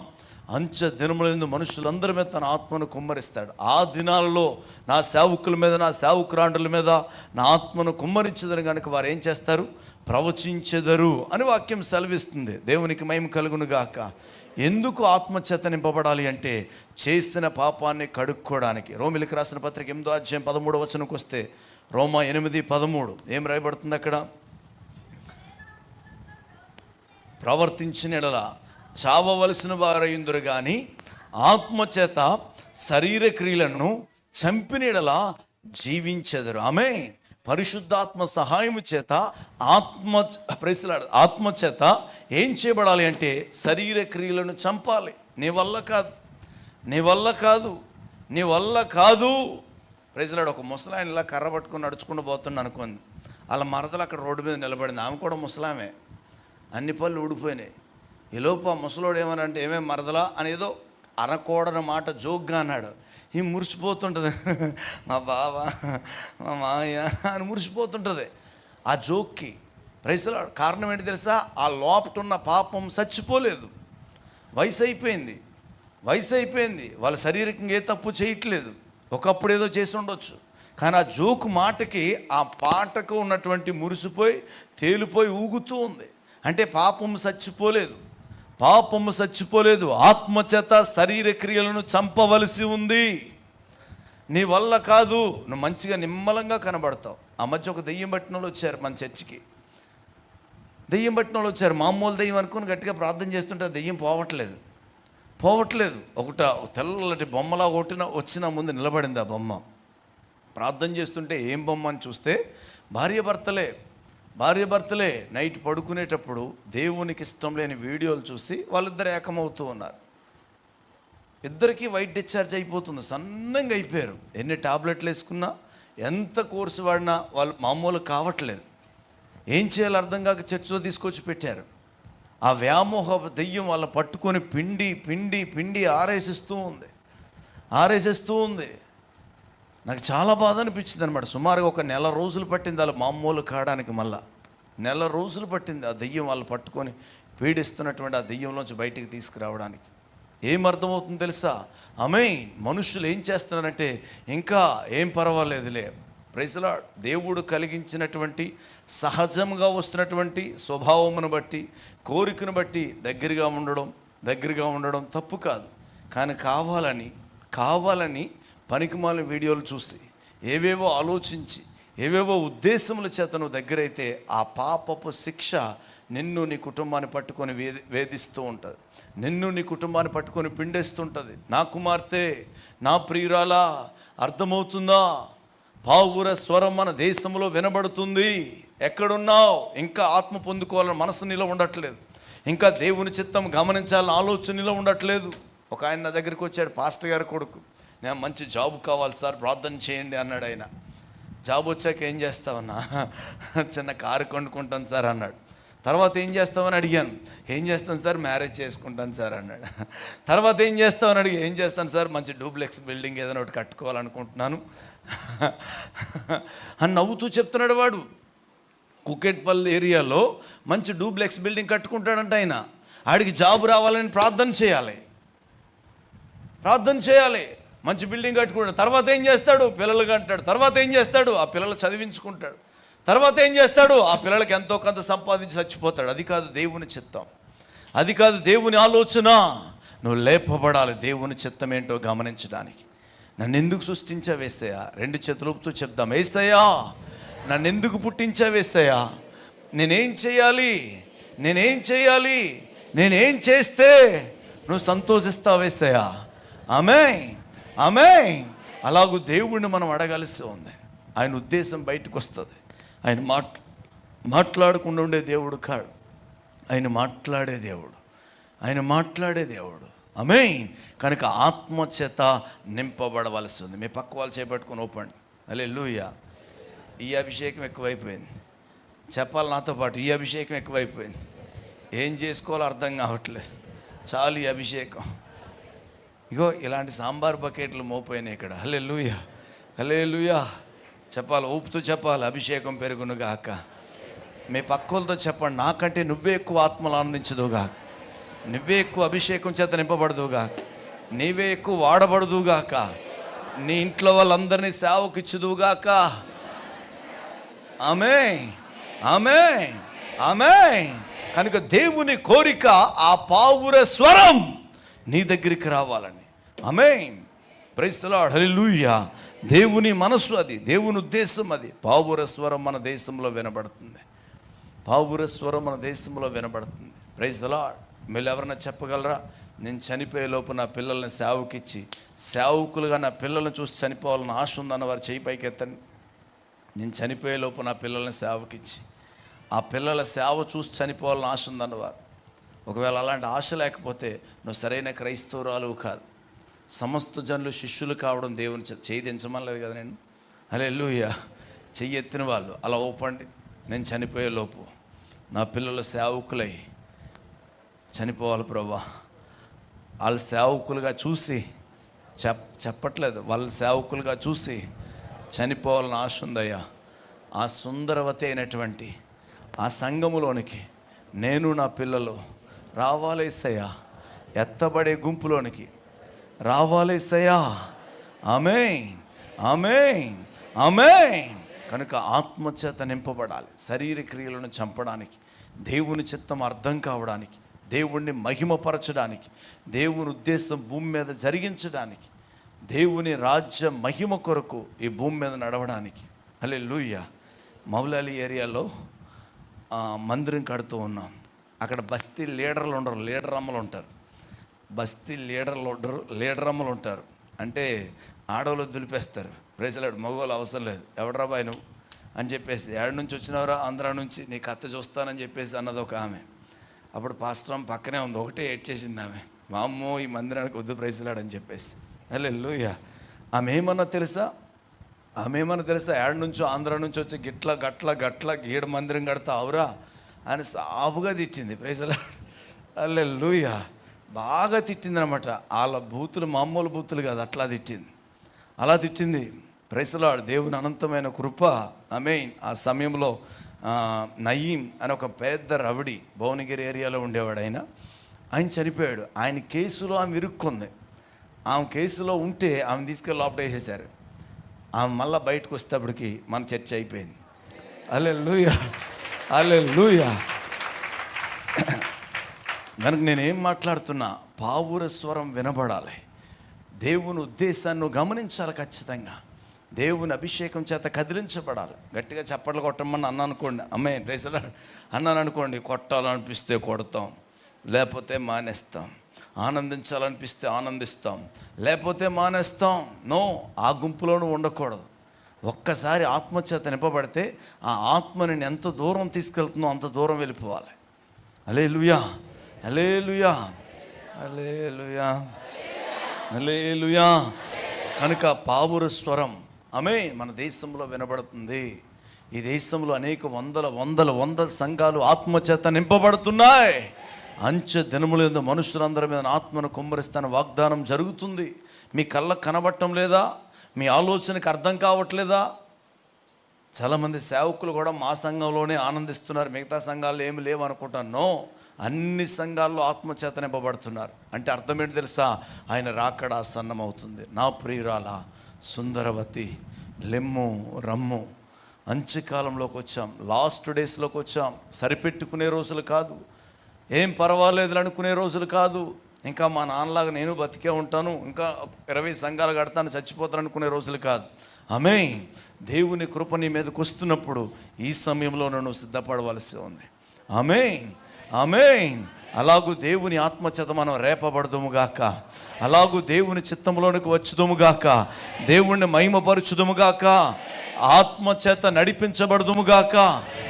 అంచె దినములందు మనుషులందరి మీద తన ఆత్మను కుమ్మరిస్తాడు. ఆ దినాలలో నా సేవకుల మీద, నా సేవకురాండ్రుల మీద నా ఆత్మను కుమ్మరించదని కనుక వారు ఏం చేస్తారు? ప్రవచించెదరు అని వాక్యం సెలవిస్తుంది. దేవునికి మహిమ కలుగును గాక. ఎందుకు ఆత్మచేత నింపబడాలి అంటే చేసిన పాపాన్ని కడుక్కోవడానికి. రోమిలికి రాసిన పత్రిక 8వ అధ్యాయం 13వ వచనంకి వస్తే, రోమా 8:13 ఏం రాయబడుతుంది అక్కడ? ప్రవర్తించిన ఎడల చావవలసిన వారయుందురు కానీ ఆత్మచేత శరీర క్రియలను చంపిన ఎడల జీవించెదరు. ఆమేన్. పరిశుద్ధాత్మ సహాయము చేత ఆత్మచేత ఏం చేయబడాలి అంటే శరీర క్రియలను చంపాలి. నీ వల్ల కాదు. ప్రైజ్లాడు. ఒక ముసలాయన ఇలా కర్ర పట్టుకుని నడుచుకుంటూ పోతున్నా అనుకోండి, వాళ్ళ మరదలు అక్కడ రోడ్డు మీద నిలబడింది. ఆమె కూడా ముసలామే, అన్ని పళ్ళు ఊడిపోయినాయి. ఈలోపు ఆ ముసలోడు ఏమనంటే, ఏమేమి మరదలా అని ఏదో అనకూడని మాట జోక్గా అన్నాడు. ఈ మురిసిపోతుంటుంది, మా బావ, మా మామయ్య అని మురిసిపోతుంటుంది ఆ జోక్కి. ప్రైజ్లాడు. కారణం ఏంటి తెలుసా? ఆ లోపటున్న పాపం చచ్చిపోలేదు. వయసు అయిపోయింది. వాళ్ళ శారీరకంగా ఏ తప్పు చేయట్లేదు. ఒకప్పుడు ఏదో చేసి ఉండొచ్చు, కానీ ఆ జోకు మాటకి, ఆ పాటకు ఉన్నటువంటి మురిసిపోయి తేలిపోయి ఊగుతూ ఉంది. అంటే పాపము చచ్చిపోలేదు. ఆత్మచేత శరీర క్రియలను చంపవలసి ఉంది. నీ వల్ల కాదు. నువ్వు మంచిగా నిమ్మలంగా కనబడతావు. ఆ మధ్య ఒక దెయ్యం పట్టిన వాళ్ళు వచ్చారు మన చర్చికి. మామూలు దెయ్యం అనుకుని గట్టిగా ప్రార్థన చేస్తుంటే దెయ్యం పోవట్లేదు. ఒకట తెల్లటి బొమ్మలా వచ్చిన ముందు నిలబడింది ఆ బొమ్మ. ప్రార్థన చేస్తుంటే ఏం బొమ్మ అని చూస్తే భార్య భర్తలే నైట్ పడుకునేటప్పుడు దేవునికి ఇష్టం లేని వీడియోలు చూసి వాళ్ళిద్దరు ఏకమవుతూ ఉన్నారు. ఇద్దరికీ వైట్ డిశ్చార్జ్ అయిపోతుంది, సన్నంగా అయిపోయారు. ఎన్ని టాబ్లెట్లు వేసుకున్నా, ఎంత కోర్సు వాడినా వాళ్ళు మామూలు కావట్లేదు. ఏం చేయాలో అర్థం కాక చర్చిలో తీసుకొచ్చి పెట్టారు. ఆ వ్యామోహ దెయ్యం వాళ్ళ పట్టుకొని పిండి ఆరేసిస్తూ ఉంది. నాకు చాలా బాధ అనిపించింది అనమాట. సుమారుగా ఒక నెల రోజులు పట్టింది వాళ్ళు మామూలు కావడానికి. మళ్ళా నెల రోజులు పట్టింది ఆ దెయ్యం వాళ్ళు పట్టుకొని పీడిస్తున్నటువంటి ఆ దెయ్యంలోంచి బయటికి తీసుకురావడానికి. ఏమర్థమవుతుంది తెలుసా? మనుషులు ఏం చేస్తున్నారంటే, ఇంకా ఏం పర్వాలేదులే, ప్రైజ్ ది లార్డ్, దేవుడు కలిగించినటువంటి సహజంగా వస్తున్నటువంటి స్వభావమును బట్టి, కోరికను బట్టి దగ్గరగా ఉండడం తప్పు కాదు. కానీ కావాలని పనికిమాలిన వీడియోలు చూసి, ఏవేవో ఆలోచించి, ఏవేవో ఉద్దేశముల చేత నువ్వు దగ్గరైతే ఆ పాపపు శిక్ష నిన్ను, నీ కుటుంబాన్ని పట్టుకొని వేధిస్తూ ఉంటుంది. నిన్ను, నీ కుటుంబాన్ని పట్టుకొని పిండేస్తుంటుంది. నా కుమార్తె, నా ప్రియురాలా, అర్థమవుతుందా? పావుర స్వరం మన దేశంలో వినబడుతుంది. ఎక్కడున్నావు? ఇంకా ఆత్మ పొందుకోవాలని మనసు నీలో ఉండట్లేదు. ఇంకా దేవుని చిత్తం గమనించాలని ఆలోచన నీలో ఉండట్లేదు. ఒక ఆయన నా దగ్గరికి వచ్చాడు, పాస్టర్ గారి కొడుకు. నేను మంచి జాబ్ కావాలి సార్, ప్రార్థన చేయండి అన్నాడు. ఆయన జాబ్ వచ్చాక ఏం చేస్తావన్నా? చిన్న కారు కొనుక్కుంటాను సార్ అన్నాడు. తర్వాత ఏం చేస్తామని అడిగాను. ఏం చేస్తాను సార్? మ్యారేజ్ చేసుకుంటాను సార్ అన్నాడు. తర్వాత ఏం చేస్తామని అడిగి, ఏం చేస్తాను సార్? మంచి డూప్లెక్స్ బిల్డింగ్ ఏదైనా ఒకటి కట్టుకోవాలనుకుంటున్నాను అని నవ్వుతూ చెప్తున్నాడు వాడు. కుకెట్పల్లి ఏరియాలో మంచి డూప్లెక్స్ బిల్డింగ్ కట్టుకుంటాడంట ఆయన. ఆడికి జాబ్ రావాలని ప్రార్థన చేయాలి. మంచి బిల్డింగ్ కట్టుకుంటాడు. తర్వాత ఏం చేస్తాడు? పిల్లలు కంటాడు. తర్వాత ఏం చేస్తాడు? ఆ పిల్లలు చదివించుకుంటాడు. తర్వాత ఏం చేస్తాడు? ఆ పిల్లలకి ఎంతో కొంత సంపాదించి చచ్చిపోతాడు. అది కాదు దేవుని చిత్తం, అది కాదు దేవుని ఆలోచన. నువ్వు లేపబడాలి దేవుని చిత్తం ఏంటో గమనించడానికి. నన్ను ఎందుకు సృష్టించావేసయ్యా? రెండు చేతులతో చెప్దాం, ఏసయ్యా నన్ను ఎందుకు పుట్టించావేసయ్యా? నేనేం చేయాలి? చేస్తే నువ్వు సంతోషిస్తావేసయ్యా? ఆమేన్. అలాగూ దేవుడిని మనం అడగాల్సి ఉంది. ఆయన ఉద్దేశం బయటకు వస్తుంది. ఆయన మాట్లాడకుండా ఉండే దేవుడు కాడు. ఆయన మాట్లాడే దేవుడు. ఆమేన్. కనుక ఆత్మచేత నింపబడవలసి ఉంది. మీ పక్క వాళ్ళు చేపట్టుకుని ఓపండి. హల్లెలూయా. ఈ అభిషేకం ఎక్కువైపోయింది. చెప్పాలి నాతో పాటు, ఈ అభిషేకం ఎక్కువైపోయింది. ఏం చేసుకోవాలో అర్థం కావట్లేదు. చాలు ఈ అభిషేకం. ఇగో ఇలాంటి సాంబార్ బకెట్లు మోపోయినాయి ఇక్కడ. హల్లెలూయా. చెప్పాలి, ఊపుతూ చెప్పాలి, అభిషేకం పెరుగును గాక. మీ పక్కోలతో చెప్పండి, నాకంటే నువ్వే ఎక్కువ ఆత్మలు ఆనందించదుగా, నువ్వే ఎక్కువ అభిషేకం చేత నింపబడదుగా, నీవే ఎక్కువ వాడబడదుగాక, నీ ఇంట్లో వాళ్ళందరినీ సేవకు ఇచ్చుదుగాక. ఆమేన్, ఆమేన్, ఆమేన్. కనుక దేవుని కోరిక ఆ పావుర స్వరం నీ దగ్గరికి రావాలని. Amen. Praise the Lord. Hallelujah. దేవుని మనసు అది, దేవుని ఉద్దేశం అది. పావుర స్వరం మన దేశంలో వినబడుతుంది, పావుర స్వరం మన దేశంలో వినబడుతుంది. Praise the Lord. మీరు ఎవరైనా చెప్పగలరా, నేను చనిపోయే లోపు నా పిల్లల్ని సేవకిచ్చి, సేవకులుగా నా పిల్లల్ని చూసి చనిపోవాలని ఆశ ఉందన్న వారు చేయి పైకెత్తండి. నేను చనిపోయే లోపు నా పిల్లల్ని సేవకిచ్చి, ఆ పిల్లల సేవ చూసి చనిపోవాలని ఆశ ఉందన్నవారు. ఒకవేళ అలాంటి ఆశ లేకపోతే నువ్వు సరైన క్రైస్తవురాలు కాదు. సమస్త జనులు శిష్యులు కావడం దేవుని చేయి దించమనలేదు కదా నేను. హల్లెలూయా. చెయ్యి ఎత్తిన వాళ్ళు అలా ఓపండి. నేను చనిపోయే లోపు నా పిల్లలు సేవకులై చనిపోవాలి ప్రభువా. వాళ్ళు సేవకులుగా చూసి చెప్పట్లేదు, వాళ్ళ సేవకులుగా చూసి చనిపోవాలని ఆశ ఉందయ్యా. ఆ సుందరవతి అయినటువంటి ఆ సంఘములోనికి నేను నా పిల్లలు రావాలేసయ్యా, ఎత్తబడే గుంపులోనికి రావాలేసయ్యా. ఆమేన్, ఆమేన్, ఆమేన్. కనుక ఆత్మచేత నింపబడాలి. శరీర క్రియలను చంపడానికి, దేవుని చిత్తం అర్థం కావడానికి, దేవుణ్ణి మహిమపరచడానికి, దేవుని ఉద్దేశం భూమి మీద జరిగించడానికి, దేవుని రాజ్య మహిమ కొరకు ఈ భూమి మీద నడవడానికి. హల్లెలూయా. మౌలాలి ఏరియాలో మందిరం కడుతూ ఉన్నాం. అక్కడ బస్తీ లీడర్లు ఉండరు, లీడర్ అమ్మలు ఉంటారు. బస్తీ లీడర్లు ఉండరు, లీడర్ అమ్మలు ఉంటారు. అంటే ఆడవాళ్ళు దులిపేస్తారు. ప్రైజ్లాడు, మగవాళ్ళు అవసరం లేదు, ఎవడరా బాయ్ నువ్వు అని చెప్పేసి, ఏడు నుంచి వచ్చినవరా, ఆంధ్రా నుంచి, నీకు అత్త చూస్తానని చెప్పేసి అన్నది ఒక ఆమె. అప్పుడు పాస్టర్ పక్కనే ఉంది, ఒకటే ఏడ్ చేసింది ఆమె, మా అమ్మో ఈ మందిరానికి వద్దు ప్రైజ్లాడని చెప్పేసి. హల్లెలూయా. ఆమె ఏమన్నా తెలుసా, ఏడు నుంచో ఆంధ్ర నుంచి వచ్చి గట్ల గీడ మందిరం కడతా అవురా అని సాపుగా తిట్టింది. ప్రైజ్లాడ్. హల్లెలూయా. బాగా తిట్టింది అనమాట. వాళ్ళ బూతులు మామూలు బూతులు కాదు, అట్లా తిట్టింది. ప్రైజ్లాడ్. దేవుని అనంతమైన కృప. ఆమేన్. ఆ సమయంలో నయీం అని ఒక పెద్ద రవిడి భువనగిరి ఏరియాలో ఉండేవాడు. ఆయన చనిపోయాడు. ఆయన కేసులో ఆమె ఇరుక్కుంది. ఆమె కేసులో ఉంటే ఆమె తీసుకెళ్ళి లోపల వేసేశారు. ఆమె మళ్ళీ బయటకు వచ్చేటప్పటికి మన చర్చ అయిపోయింది. హల్లెలూయా, హల్లెలూయా. కనుక నేనేం మాట్లాడుతున్నా, పావుర స్వరం వినబడాలి. దేవుని ఉద్దేశాన్ని గమనించాలి. ఖచ్చితంగా దేవుని అభిషేకం చేత కదిలించబడాలి. గట్టిగా చప్పట్లు కొట్టమని అనుకోండి, అమ్మాయి ప్రైజ్లా అన్నాను అనుకోండి, కొట్టాలనిపిస్తే కొడతాం, లేకపోతే మానేస్తాం. ఆనందించాలనిపిస్తే ఆనందిస్తాం, లేకపోతే మానేస్తాం. నో, ఆ గుంపులోనూ ఉండకూడదు. ఒక్కసారి ఆత్మచేత నింపబడితే ఆ ఆత్మని ఎంత దూరం తీసుకెళ్తుందో అంత దూరం వెళ్ళిపోవాలి. హల్లెలూయా, హల్లెలూయా, హల్లెలూయా, హల్లెలూయా. కనుక పావుర స్వరం ఆమేన్ మన దేశంలో వినబడుతుంది. ఈ దేశంలో అనేక వందల సంఘాలు ఆత్మచేత నింపబడుతున్నాయి. అంచె దినముల యందు మనుషులందరి మీద ఆత్మను కుమ్మరిస్తాను వాగ్దానం జరుగుతుంది. మీ కళ్ళకు కనబడటం లేదా? మీ ఆలోచనకు అర్థం కావట్లేదా? చాలామంది సేవకులు కూడా మా సంఘంలోనే ఆనందిస్తున్నారు, మిగతా సంఘాల్లో ఏమి లేవు అనుకుంటాను. అన్ని సంఘాల్లో ఆత్మచేత నింపబడుతున్నారు. అంటే అర్థం ఏంటి తెలుసా? ఆయన రాకడ ఆసన్నమవుతుంది. నా ప్రియురాల సుందరవతి, లెమ్ము రమ్ము. అంత్యకాలంలోకి వచ్చాం, లాస్ట్ డేస్లోకి వచ్చాం. సరిపెట్టుకునే రోజులు కాదు, ఏం పర్వాలేదు అనుకునే రోజులు కాదు. ఇంకా మా నాన్నలాగా నేను బతికే ఉంటాను, ఇంకా 20 సంఘాలు కడతాను, చచ్చిపోతాను అనుకునే రోజులు కాదు. ఆమేన్. దేవుని కృప నీ మీదకి వస్తున్నప్పుడు ఈ సమయంలో నువ్వు సిద్ధపడవలసి ఉంది. ఆమేన్, ఆమేన్. అలాగూ దేవుని ఆత్మచేత మనం రేపబడదుముగాక, అలాగూ దేవుని చిత్తంలోనికి వచ్చుదుముగాక, దేవుణ్ణి మహిమపరచుదుముగాక, ఆత్మచేత నడిపించబడదుముగాక.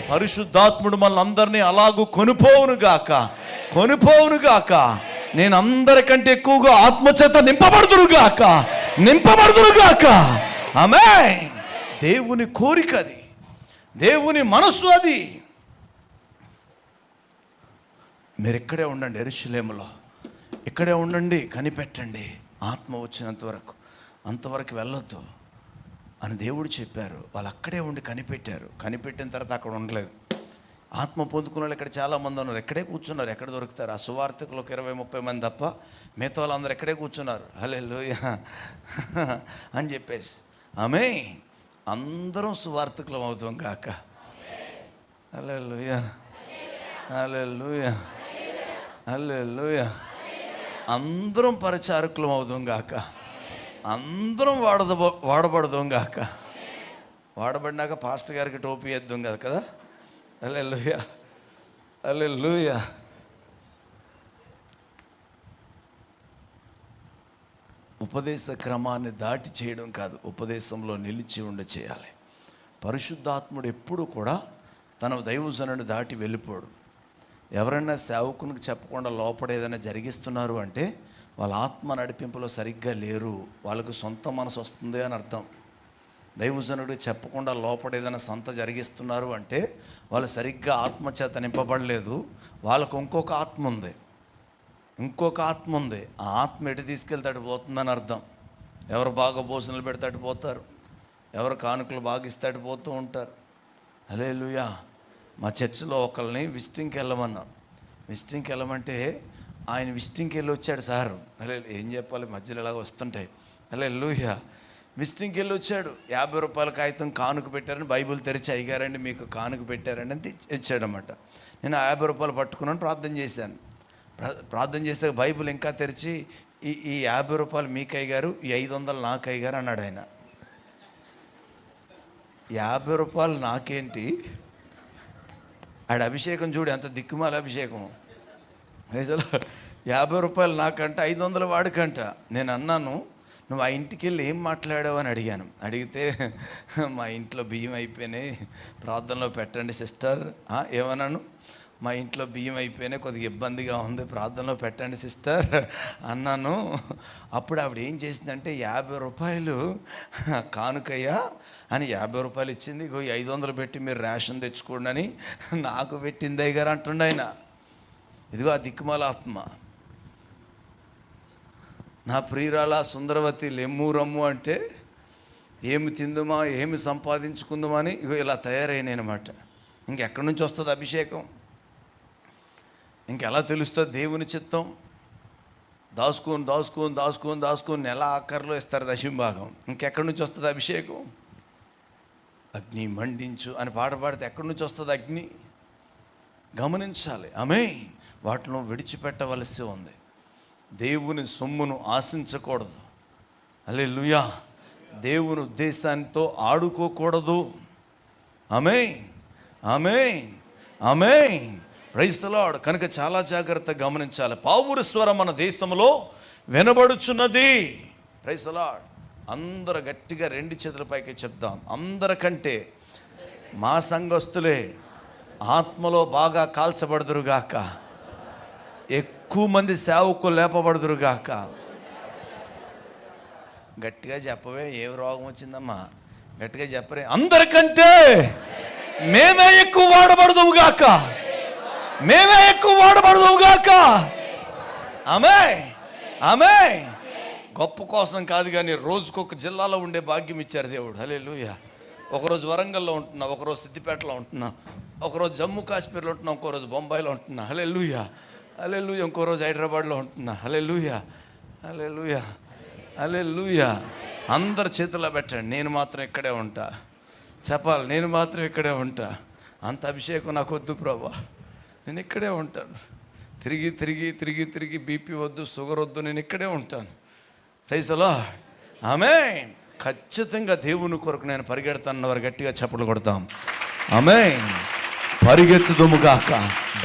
పరిశుద్ధాత్ముడు మనల్ని అలాగూ కొనుపోవునుగాక. నేను అందరికంటే ఎక్కువగా ఆత్మచేత నింపబడుదురుగాక. ఆమేన్. దేవుని కోరిక అది, దేవుని మనస్సు అది. మీరు ఇక్కడే ఉండండి, యెరూషలేములో ఇక్కడే ఉండండి, కనిపెట్టండి. ఆత్మ వచ్చినంత వరకు, అంతవరకు వెళ్ళొద్దు అని దేవుడు చెప్పారు. వాళ్ళు అక్కడే ఉండి కనిపెట్టారు. కనిపెట్టిన తర్వాత అక్కడ ఉండలేదు. ఆత్మ పొందుకున్న వాళ్ళు ఇక్కడ చాలామంది ఉన్నారు. ఎక్కడే కూర్చున్నారు, ఎక్కడ దొరుకుతారు? ఆ సువార్థకులు 20-30 మంది తప్ప మిగతా వాళ్ళందరూ ఎక్కడే కూర్చున్నారు. హల్లెలూయా అని చెప్పేసి ఆమె అందరం సువార్థకులం అవుతాం కాక. హల్లెలూయా హల్లెలూయా హల్లెలూయా. అందరం పరిచారకులం అవుదాం గాక. అందరం వాడబడదాం గాక. వాడబడినాక పాస్టర్ గారికి టోపీ వేద్దాం కదా. హల్లెలూయా హల్లెలూయా. ఉపదేశ క్రమాన్ని దాటి చేయడం కాదు, ఉపదేశంలో నిలిచి ఉండి చేయాలి. పరిశుద్ధాత్ముడు ఎప్పుడు కూడా తన దైవజనుడిని దాటి వెళ్ళిపోడు. ఎవరైనా సేవకునికి చెప్పకుండా లోపల ఏదైనా జరిగిస్తున్నారు అంటే వాళ్ళ ఆత్మ నడిపింపులో సరిగ్గా లేరు, వాళ్ళకు సొంత మనసు వస్తుంది అని అర్థం. దైవజనుడు చెప్పకుండా లోపల ఏదైనా సొంత జరిగిస్తున్నారు అంటే వాళ్ళు సరిగ్గా ఆత్మచేత నింపబడలేదు, వాళ్ళకు ఇంకొక ఆత్మ ఉంది. ఆ ఆత్మ ఎటు తీసుకెళ్తాడు పోతుందని అర్థం. ఎవరు బాగా భోజనాలు పెడతాడు పోతారు, ఎవరు కానుకలు బాగా ఇస్తాడు పోతూ ఉంటారు. హల్లెలూయా. మా చర్చిలో ఒకరిని విజిటింగ్కి వెళ్ళమన్నాం. విజిటింగ్కి వెళ్ళమంటే ఆయన విజిటింగ్కి వెళ్ళి వచ్చాడు సార్. అలా ఏం చెప్పాలి, మధ్యలో ఇలాగ వస్తుంటాయి. హల్లెలూయా. విజిటింగ్కి వెళ్ళి వచ్చాడు. 50 రూపాయల కాగితం కానుక పెట్టారని బైబిల్ తెరిచి, అయ్యారండి మీకు కానుక పెట్టారండి అని ఇచ్చాడన్నమాట. నేను 50 రూపాయలు పట్టుకున్నాను, ప్రార్థన చేశాను. ప్రార్థన చేస్తే బైబిల్ ఇంకా తెరిచి ఈ 50 రూపాయలు మీకు అయ్యారు, ఈ 500 నాకు అయ్యారు అన్నాడు ఆయన. 50 రూపాయలు నాకేంటి? ఆడ అభిషేకం చూడు, ఎంత దిక్కుమాల అభిషేకం. 50 రూపాయలు నాకంట, 500 వాడికంట. నేను అన్నాను, నువ్వు ఆ ఇంటికి వెళ్ళి ఏం మాట్లాడావు అని అడిగాను. అడిగితే మా ఇంట్లో బియ్యం అయిపోయినాయి, ప్రార్థనలో పెట్టండి సిస్టర్. ఏమన్నాను? మా ఇంట్లో బియ్యం అయిపోయినాయి, కొద్దిగా ఇబ్బందిగా ఉంది, ప్రార్థనలో పెట్టండి సిస్టర్ అన్నాను. అప్పుడు ఆవిడ ఏం చేసిందంటే 50 రూపాయలు కానుకయ్యా అని 50 రూపాయలు ఇచ్చింది. 500 పెట్టి మీరు రేషన్ తెచ్చుకోండి అని నాకు పెట్టింది అయ్యగారు అంటుండే ఆయన. ఇదిగో ఆ దిక్కుమాల ఆత్మ. నా ప్రియురాల సుందరవతి లెమ్ము రమ్ము అంటే ఏమి తిందుమా, ఏమి సంపాదించుకుందామా అని ఇగో ఇలా తయారైనమాట. ఇంకెక్కడి నుంచి వస్తుంది అభిషేకం? ఇంకెలా తెలుస్తుంది దేవుని చిత్తం? దాచుకొని నెల ఆఖరిలో ఇస్తారు దశంభాగం. ఇంకెక్కడి నుంచి వస్తుంది అభిషేకం? అగ్ని మండించు అని పాట పాడితే ఎక్కడి నుంచి వస్తుంది అగ్ని? గమనించాలి. ఆమేన్. వాటిలో విడిచిపెట్టవలసి ఉంది. దేవుని సొమ్మును ఆశించకూడదు. హల్లెలూయా. దేవుని ఉద్దేశాంతో ఆడుకోకూడదు. Amen amen amen. Praise the Lord. కనుక చాలా జాగ్రత్తగా గమనించాలి. పావుర స్వరం మన దేశంలో వినబడుచున్నది. Praise the Lord. అందరూ గట్టిగా 2 చేతుల పైకి చెప్దాం. అందరికంటే మా సంఘస్థులే ఆత్మలో బాగా కాల్చబడుదురుగాక, ఎక్కువ మంది సేవకులు లేపబడుదురుగాక. గట్టిగా చెప్పవే, ఏ రోగం వచ్చిందమ్మా? గట్టిగా చెప్పరే. అందరికంటే మేమే ఎక్కువ వాడబడదువుగాక, మేమే ఎక్కువ వాడబడదువుగాక. ఆమేన్ ఆమేన్. గొప్ప కోసం కాదు కానీ రోజుకొక జిల్లాలో ఉండే భాగ్యం ఇచ్చారు దేవుడు. హల్లెలూయా. ఒకరోజు వరంగల్లో ఉంటున్నా, ఒకరోజు సిద్దిపేటలో ఉంటున్నా, ఒకరోజు జమ్మూ కాశ్మీర్లో ఉంటున్నా, ఇంకోరోజు బొంబాయిలో ఉంటున్నా. హల్లెలూయా హల్లెలూయా. ఇంకో రోజు హైదరాబాద్లో ఉంటున్నా. హల్లెలూయా హల్లెలూయా హల్లెలూయా. అందరి చేతుల్లో పెట్టండి. నేను మాత్రం ఇక్కడే ఉంటా. చెప్పాలి, నేను మాత్రం ఇక్కడే ఉంటా. అంత అభిషేకం నాకు వద్దు ప్రభా, నేను ఇక్కడే ఉంటాను. తిరిగి బీపీ వద్దు, షుగర్ వద్దు, నేను ఇక్కడే ఉంటాను. Praise the Lord. ఆమేన్. ఖచ్చితంగా దేవుని కొరకు నేను పరిగెడతాను. వారు గట్టిగా చప్పట్లు కొడతాం. ఆమేన్. పరిగెత్తుదుముగాక,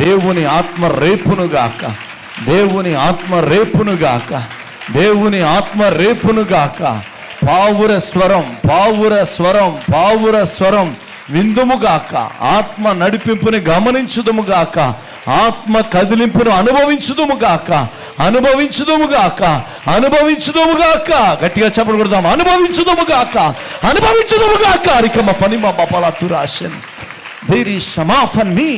దేవుని ఆత్మ రేపునుగాక, దేవుని ఆత్మ రేపునుగాక, దేవుని ఆత్మ రేపునుగాక. పావుర స్వరం విందుముగాక. ఆత్మ నడిపింపుని గమనించుదుముగాక, ఆత్మ కదిలింపును అనుభవించుదుముగాక. గట్టిగా చెప్పలు కొడదాం. అనుభవించుదుముగాక. రికమ ఫనిమ బపలతురాషన్. దేర్ ఈజ్ సమాఫన్ మీ.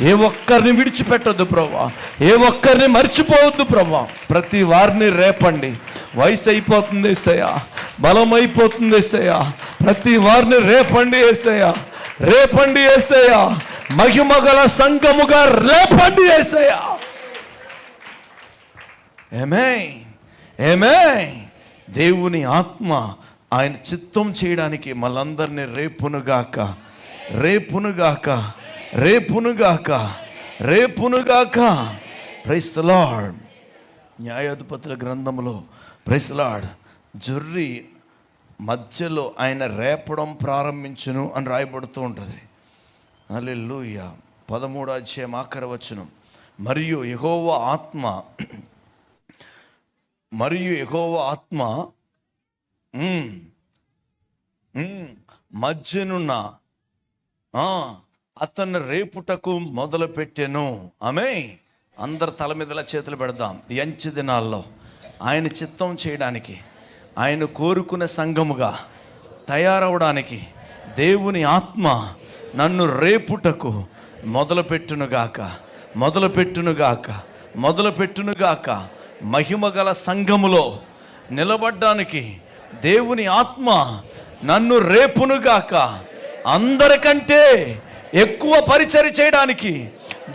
ఏ ఒక్కరిని విడిచిపెట్టొద్దు ప్రభా, ఏ ఒక్కరిని మర్చిపోవద్దు ప్రభా. ప్రతి వారిని రేపండి. వయసు అయిపోతుంది యేసయ్యా, బలం అయిపోతుంది యేసయ్యా. ప్రతి వారిని రేపండి యేసయ్యా, మహిమగల సంఘముగా రేపండి యేసయ్యా. ఆమేన్, ఆమేన్. దేవుని ఆత్మ ఆయన చిత్తం చేయడానికి మనందరినీ రేపునుగాక, రేపునుగాక, రేపునుగాక, రేపునుగాక. Praise the Lord. న్యాయాధిపతుల గ్రంథంలో ప్రైజ్ ది లార్డ్ జొర్రి మధ్యలో ఆయన రేపడం ప్రారంభించును అని రాయబడుతూ ఉంటుంది. హల్లెలూయా. 13వ అధ్యాయం ఆఖరి వచనం. మరియు యెహోవా ఆత్మ మధ్యనున్న అతన్ని రేపుటకు మొదలు పెట్టెను. ఆమేన్. అందరు తల మీదలా చేతులు పెడదాం. ఈ అంచె దినాల్లో ఆయన చిత్తం చేయడానికి, ఆయన కోరుకునే సంఘముగా తయారవడానికి దేవుని ఆత్మ నన్ను రేపుటకు మొదలుపెట్టునుగాక, మొదలుపెట్టునుగాక, మొదలుపెట్టునుగాక. మహిమగల సంఘములో నిలబడ్డానికి దేవుని ఆత్మ నన్ను రేపునుగాక. అందరికంటే ఎక్కువ పరిచర్య చేయడానికి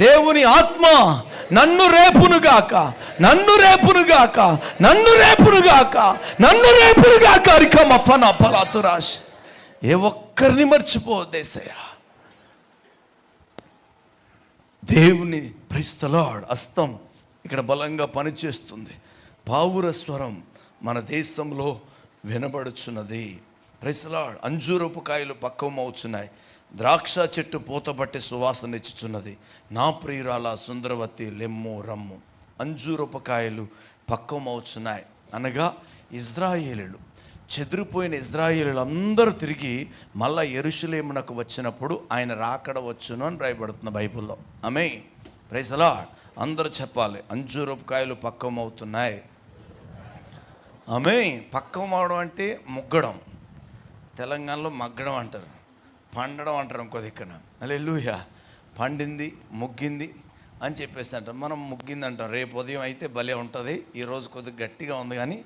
దేవుని ఆత్మ నన్ను రేపునుగాక, నన్ను రేపునుగాక, నన్ను రేపునుగాక, నన్ను రేపునుగాక. అరికమఫన పలాతురాష్. ఏ ఒక్కరిని మర్చిపోదేసయ్యా. దేవుని ప్రైజ్ ది లార్డ్ హస్తం ఇక్కడ బలంగా పనిచేస్తుంది. పావుర స్వరం మన దేశంలో వినబడుచున్నది. Praise the lord. అంజూరపు కాయలు పక్వమవుచున్నాయి, ద్రాక్ష చెట్టు పూతబట్టి సువాసన ఇచ్చుచున్నది. నా ప్రియురాల సుందరవతి లెమ్ము రమ్ము. అంజూరపు కాయలు పక్వమవుచున్నాయి అనగా ఇజ్రాయేలీలు, చెదిరిపోయిన ఇజ్రాయేలీలు అందరూ తిరిగి మళ్ళా యెరూషలేమునకు వచ్చినప్పుడు ఆయన రాకడ వచ్చును అని రాయబడుతుంది బైబిల్లో. ఆమేన్. Praise the Lord. అందరూ చెప్పాలి, అంజూరపు కాయలు పక్వమవుతున్నాయి. ఆమేన్. పక్వమవడం అంటే ముగ్గడం. తెలంగాణలో మగ్గడం అంటారు, పండడం అంటారు ఇంకో దిక్కున. హల్లెలూయా. పండింది, ముగ్గింది అని చెప్పేసి అంటారు. మనం ముగ్గింది అంటాం. రేపు ఉదయం అయితే భలే ఉంటుంది, ఈరోజు కొద్దిగా గట్టిగా ఉంది కానీ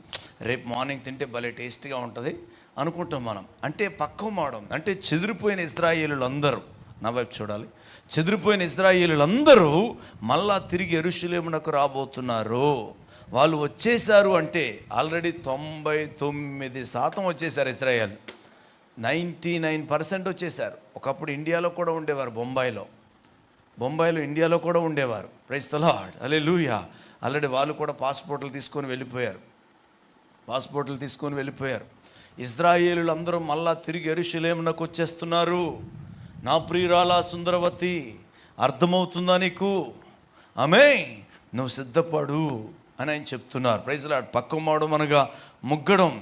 రేపు మార్నింగ్ తింటే భలే టేస్ట్గా ఉంటుంది అనుకుంటాం మనం. అంటే పక్వమవడం అంటే చెదిరిపోయిన ఇశ్రాయేలీయులు అందరూ, నా వైపు చూడాలి, చెదిరిపోయిన ఇశ్రాయేలీయులు అందరూ మళ్ళా తిరిగి యెరూషలేమునకు రాబోతున్నారు. వాళ్ళు వచ్చేసారు అంటే ఆల్రెడీ 99% వచ్చేసారు. ఇశ్రాయేల్ 99% వచ్చేసారు. ఒకప్పుడు ఇండియాలో కూడా ఉండేవారు, బొంబాయిలో ఇండియాలో కూడా ఉండేవారు. Praise the Lord. Hallelujah. Already వాళ్ళు కూడా పాస్పోర్ట్లు తీసుకొని వెళ్ళిపోయారు. ఇశ్రాయేలీయులు అందరూ మళ్ళా తిరిగి యెరూషలేమునకు వచ్చేస్తున్నారు. నా ప్రియురాల సుందరవతి, అర్థమవుతుందా నీకు? ఆమేన్. నువ్వు సిద్ధపడు అని ఆయన చెప్తున్నారు. Praise the lord. పక్వమవడం అనగా ముగ్గడం.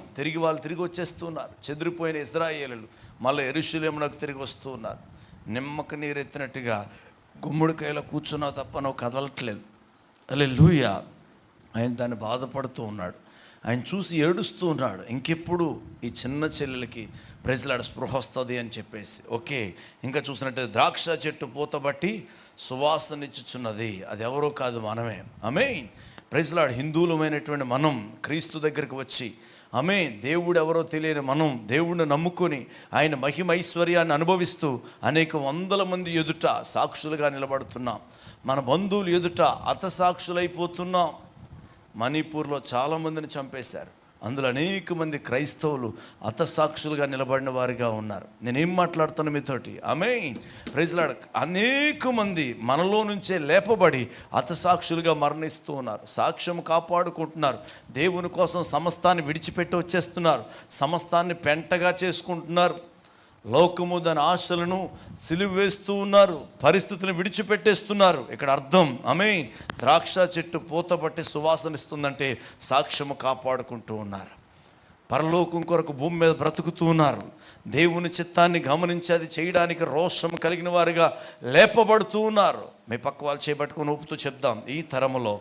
వాళ్ళు తిరిగి వచ్చేస్తున్నారు. చెదిరిపోయిన ఇశ్రాయేలీయులు మళ్ళీ యెరూషలేమునకు తిరిగి వస్తూ ఉన్నారు. నిమ్మక నీరెత్తినట్టుగా గుమ్మడికాయలో కూర్చున్నా తప్ప నువ్వు కదలట్లేదు. హల్లెలూయా. ఆయన దాన్ని బాధపడుతూ ఉన్నాడు. ఆయన చూసి ఏడుస్తూ ఉన్నాడు. ఇంకెప్పుడు ఈ చిన్న చెల్లెలకి ప్రైజ్ ది లార్డ్ స్పృహ వస్తుంది అని చెప్పేసి. ఓకే. ఇంకా చూసినట్టయితే ద్రాక్ష చెట్టు పూతబట్టి సువాసన ఇచ్చుచున్నది. అది ఎవరో కాదు, మనమే. ఆమేన్. Praise the Lord. హిందువులమైనటువంటి మనం క్రీస్తు దగ్గరికి వచ్చి దేవుడు ఎవరో తెలియని మనం దేవుడిని నమ్ముకొని ఆయన మహిమైశ్వర్యాన్ని అనుభవిస్తూ అనేక వందల మంది ఎదుట సాక్షులుగా నిలబడుతున్నాం. మన బంధువులు ఎదుట హతసాక్షులైపోతున్నాం. మణిపూర్లో చాలామందిని చంపేశారు. అందులో అనేక మంది క్రైస్తవులు హతసాక్షులుగా నిలబడిన వారిగా ఉన్నారు. నేనేం మాట్లాడుతాను మీతోటి? ఆమేన్. Praise the Lord. అనేక మంది మనలో నుంచే లేపబడి హతసాక్షులుగా మరణిస్తూ ఉన్నారు. సాక్ష్యం కాపాడుకుంటున్నారు. దేవుని కోసం సమస్తాన్ని విడిచిపెట్టి వచ్చేస్తున్నారు. సమస్తాన్ని పెంటగా చేసుకుంటున్నారు. లోకము దాని ఆశలను సిలువ వేస్తూ ఉన్నారు. పరిస్థితులను విడిచిపెట్టేస్తున్నారు. ఇక్కడ అర్థం ఆమేన్. ద్రాక్ష చెట్టు పూతబట్టి సువాసన ఇస్తుందంటే సాక్ష్యము కాపాడుకుంటూ ఉన్నారు. పరలోకం కొరకు భూమి మీద బ్రతుకుతూ ఉన్నారు. దేవుని చిత్తాన్ని గమనించి అది చేయడానికి రోషం కలిగిన వారిగా లేపబడుతూ ఉన్నారు. మీ పక్క వాళ్ళు చేపట్టుకుని ఊపుతూ చెప్దాం, ఈ తరములో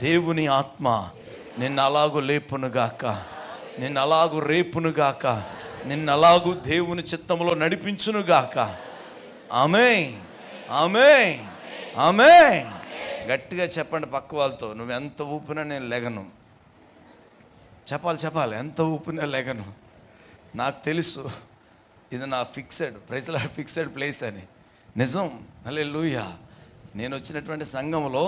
దేవుని ఆత్మ నిన్ను అలాగూ లేపునుగాక, నిన్ను అలాగూ రేపునుగాక, నిన్ను అలాగూ దేవుని చిత్తంలో నడిపించునుగాక. ఆమేన్, ఆమేన్, ఆమేన్. గట్టిగా చెప్పండి పక్క వాళ్ళతో, నువ్వెంత ఊపినా నేను లెగను. చెప్పాలి, ఎంత ఊపినా లెగను. నాకు తెలుసు ఇది నా fixed praise the Lord fixed place అని. నిజం. హల్లెలూయా. నేను వచ్చినటువంటి సంఘంలో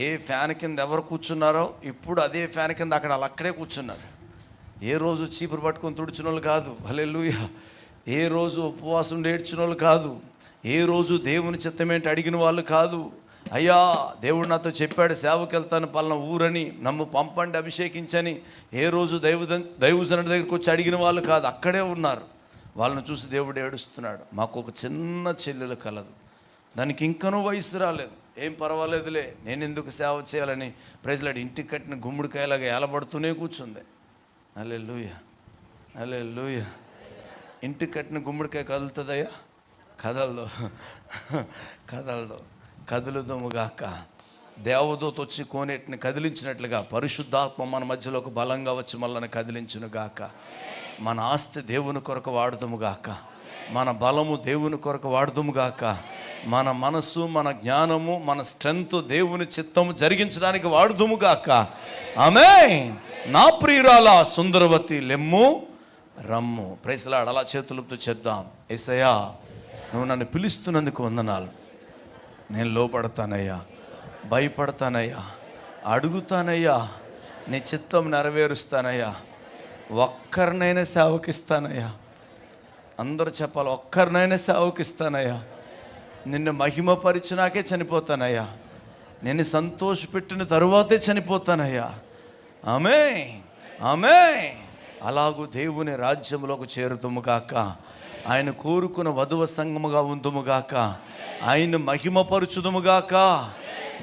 ఏ ఫ్యాన్ కింద ఎవరు కూర్చున్నారో ఇప్పుడు అదే ఫ్యాన్ కింద అక్కడే కూర్చున్నారు. ఏ రోజు చీపురు పట్టుకొని తుడిచిన వాళ్ళు కాదు. హల్లెలూయా. ఏ రోజు ఉపవాసం నేర్చిన వాళ్ళు కాదు. ఏ రోజు దేవుని చిత్తమేంటి అడిగిన వాళ్ళు కాదు. అయ్యా దేవుడు నాతో చెప్పాడు సేవకి వెళ్తాను పలానా ఊరని, నన్ను పంపండి అభిషేకించని ఏ రోజు దైవజనుడి దగ్గరికి వచ్చి అడిగిన వాళ్ళు కాదు. అక్కడే ఉన్నారు. వాళ్ళని చూసి దేవుడు ఏడుస్తున్నాడు. మాకు ఒక చిన్న చెల్లెలు కలదు, దానికి ఇంకనూ వయసు రాలేదు. ఏం పర్వాలేదులే, నేను ఎందుకు సేవ చేయాలని ప్రైజ్లాడి ఇంటికి కట్టిన గుమ్మడికాయలాగా ఏలబడుతూనే కూర్చుంది. హల్లెలూయా, హల్లెలూయా. ఇంటికి కట్టిన గుమ్మడికాయ కదులుతుందయ్యా? కదలదు, కదలదు. కదులుదముగాక. దేవదూత వచ్చి కోనేటిని కదిలించినట్లుగా పరిశుద్ధాత్మ మన మధ్యలోకి బలంగా వచ్చి మనల్ని కదిలించునుగాక. మన ఆస్తి దేవుని కొరకు వాడుదుముగాక. మన బలము దేవుని కొరకు వాడుదుముగాక. మన మనసు, మన జ్ఞానము, మన స్ట్రెంత్ దేవుని చిత్తము జరిగించడానికి వాడుదుముగాక. ఆమేన్. నా ప్రియురాలా సుందరవతి లెమ్ము రమ్ము. Praise lord. అలా చేతులతో చెప్దాం. యేసయ్యా నువ్వు నన్ను పిలుస్తున్నందుకు వందనాలు. నేను లోపడతానయ్యా, భయపడతానయ్యా, అడుగుతానయ్యా, నీ చిత్తం నెరవేరుస్తానయ్యా. ఒక్కరినైనా సేవకిస్తానయ్యా. అందరూ చెప్పాలి, ఒక్కరినైనా సేవకిస్తానయ్యా. నిన్ను మహిమపరిచినాకే చనిపోతానయ్యా. నిన్ను సంతోషపెట్టిన తరువాతే చనిపోతానయ్యా. ఆమేన్, ఆమేన్. అలాగూ దేవుని రాజ్యంలోకి చేరుదుముగాక. ఆయన కోరుకున్న వధువ సంఘముగా ఉందుముగాక. ఆయన మహిమపరచుదుముగాక,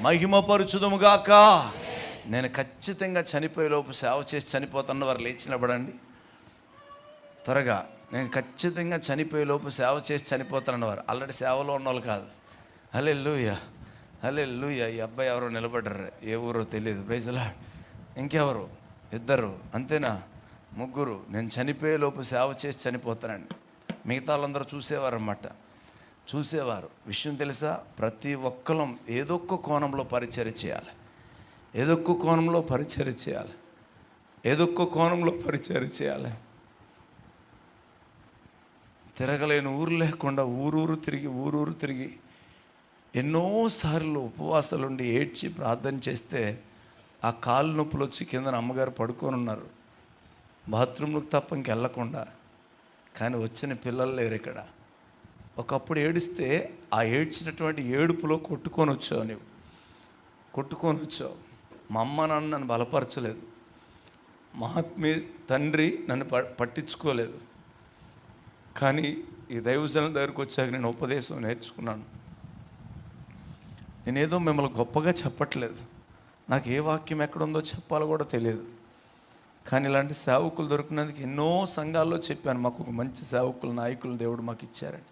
మహిమపరచుదుముగాక. నేను ఖచ్చితంగా చనిపోయేలోపు సేవ చేసి చనిపోతున్న వారు లేచినబడండి త్వరగా. నేను ఖచ్చితంగా చనిపోయేలోపు సేవ చేసి చనిపోతానన్నవారు ఆల్రెడీ సేవలో ఉన్నవాళ్ళు కాదు. హల్లెలూయా, హల్లెలూయా. ఈ అబ్బాయి ఎవరో నిలబడ్డారు, ఏ ఊరో తెలియదు. Praise Lord. ఇంకెవరు? ఇద్దరు, అంతేనా? ముగ్గురు. నేను చనిపోయేలోపు సేవ చేసి చనిపోతానండి. మిగతా వాళ్ళందరూ చూసేవారు అన్నమాట, చూసేవారు. విషయం తెలుసా? ప్రతి ఒక్కరం ఏదో ఒక కోణంలో పరిచర్య చేయాలి, ఏదో ఒక కోణంలో పరిచర్య చేయాలి, ఏదో ఒక కోణంలో పరిచర్య చేయాలి. తిరగలేని ఊరు లేకుండా ఊరూరు తిరిగి ఎన్నోసార్లు ఉపవాసాలుండి ఏడ్చి ప్రార్థన చేస్తే ఆ కాళ్ళు నొప్పులు వచ్చి కింద అమ్మగారు పడుకొని ఉన్నారు, బాత్రూంలకు తప్ప ఇంకెళ్ళకుండా. కానీ వచ్చిన పిల్లలు లేరు ఇక్కడ. ఒకప్పుడు ఏడిస్తే ఆ ఏడ్చినటువంటి ఏడుపులో కొట్టుకొని వచ్చావు, నువ్వు కొట్టుకొని వచ్చావు. మా అమ్మ నాన్న నన్ను బలపరచలేదు, మా ఆత్మీయ తండ్రి నన్ను పట్టించుకోలేదు. కానీ ఈ దైవజనుల దగ్గరికి వచ్చాక నేను ఉపదేశం నేర్చుకున్నాను. నేనేదో మిమ్మల్ని గొప్పగా చెప్పట్లేదు, నాకు ఏ వాక్యం ఎక్కడుందో చెప్పాలో కూడా తెలియదు. కానీ ఇలాంటి సేవకులు దొరికినందుకు ఎన్నో సంఘాల్లో చెప్పాను, మాకు ఒక మంచి సేవకులు, నాయకులు దేవుడు మాకు ఇచ్చారని.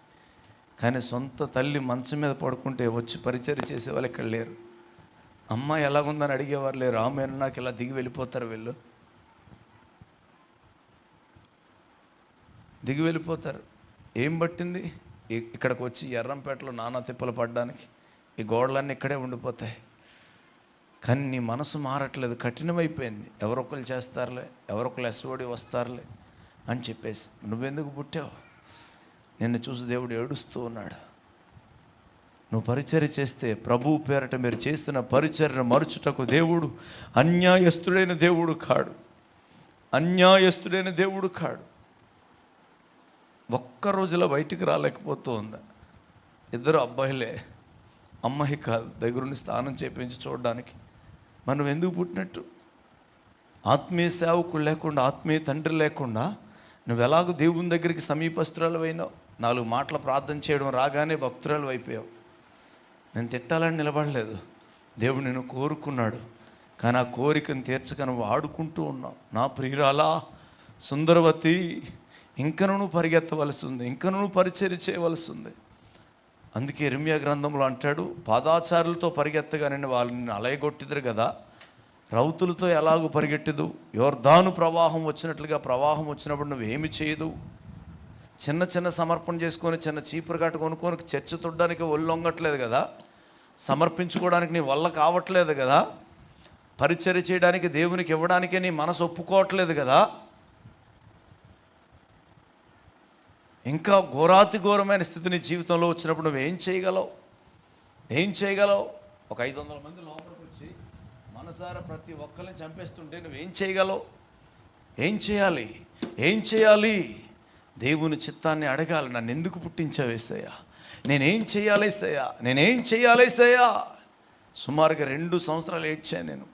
కానీ సొంత తల్లి మంచం మీద పడుకుంటే వచ్చి పరిచర్య చేసేవాళ్ళు ఇక్కడ లేరు. అమ్మ ఎలాగుందని అడిగేవారు లేరు. ఆమె నాకు ఇలా దిగి వెళ్ళిపోతారు, వీళ్ళు దిగి వెళ్ళిపోతారు. ఏం పట్టింది? ఇక్కడికి వచ్చి ఎర్రంపేటలో నానా తిప్పలు పడ్డానికి ఈ గోడలన్నీ ఇక్కడే ఉండిపోతాయి. కానీ నీ మనసు మారట్లేదు, కఠినమైపోయింది. ఎవరొకరు చేస్తారులే, ఎవరొకరు ఎస్ఓడి వస్తారులే అని చెప్పేసి నువ్వెందుకు పుట్టావు? నిన్ను చూసి దేవుడు ఏడుస్తూ ఉన్నాడు. నువ్వు పరిచర్య చేస్తే ప్రభువు పేరట మీరు చేస్తున్న పరిచర్యను మరుచుటకు దేవుడు అన్యాయస్తుడైన దేవుడు కాడు, అన్యాయస్తుడైన దేవుడు కాడు. ఒక్క రోజులో బయటికి రాలేకపోతూ ఉందా? ఇద్దరు అబ్బాయిలే, అమ్మాయి కాదు, దగ్గరుండి స్నానం చేయించి చూడడానికి. మనం ఎందుకు పుట్టినట్టు? ఆత్మీయ సేవకుడు లేకుండా, ఆత్మీయ తండ్రి లేకుండా నువ్వు ఎలాగో దేవుని దగ్గరికి సమీపస్తురాలు అయినావు. 4 మాటల ప్రార్థన చేయడం రాగానే భక్తురాలు అయిపోయావు. నేను తిట్టాలని నిలబడలేదు, దేవుడు నిన్ను కోరుకున్నాడు. కానీ ఆ కోరికను తీర్చక నువ్వు ఆడుకుంటూ ఉన్నావు. నా ప్రియురాలా సుందరవతి, ఇంకనూ నువ్వు పరిగెత్తవలసి ఉంది, ఇంకనూ నువ్వు పరిచర్య చేయవలసి ఉంది. అందుకే ఇర్మియా గ్రంథంలో అంటాడు, పాదాచారులతో పరిగెత్తగా నేను వాళ్ళని అలయగొట్టిద్దరు కదా, రౌతులతో ఎలాగూ పరిగెట్టదు. యోర్దాను ప్రవాహం వచ్చినట్లుగా ప్రవాహం వచ్చినప్పుడు నువ్వేమి చేయదు. చిన్న చిన్న సమర్పణ చేసుకొని చిన్న చీపురు కట్ట కొనుక్కొని చర్చ తుడ్డానికి ఒళ్ళొంగట్లేదు కదా, సమర్పించుకోవడానికి నీ వల్ల కావట్లేదు కదా, పరిచర్య చేయడానికి దేవునికి ఇవ్వడానికే నీ మనసు ఒప్పుకోవట్లేదు కదా. ఇంకా ఘోరాతి ఘోరమైన స్థితి నీ జీవితంలో వచ్చినప్పుడు నువ్వేం చేయగలవు? ఏం చేయగలవు? ఒక 500 మంది లోపలికి వచ్చి మనసారా ప్రతి ఒక్కరిని చంపేస్తుంటే నువ్వేం చేయగలవు? ఏం చేయాలి? ఏం చేయాలి? దేవుని చిత్తాన్ని అడగాలి. నన్ను ఎందుకు పుట్టించావు యేసయ్యా? నేనేం చేయాలి యేసయ్యా? నేనేం చేయాలి యేసయ్యా? సుమారుగా 2 సంవత్సరాలు ఏడ్చాను నేను.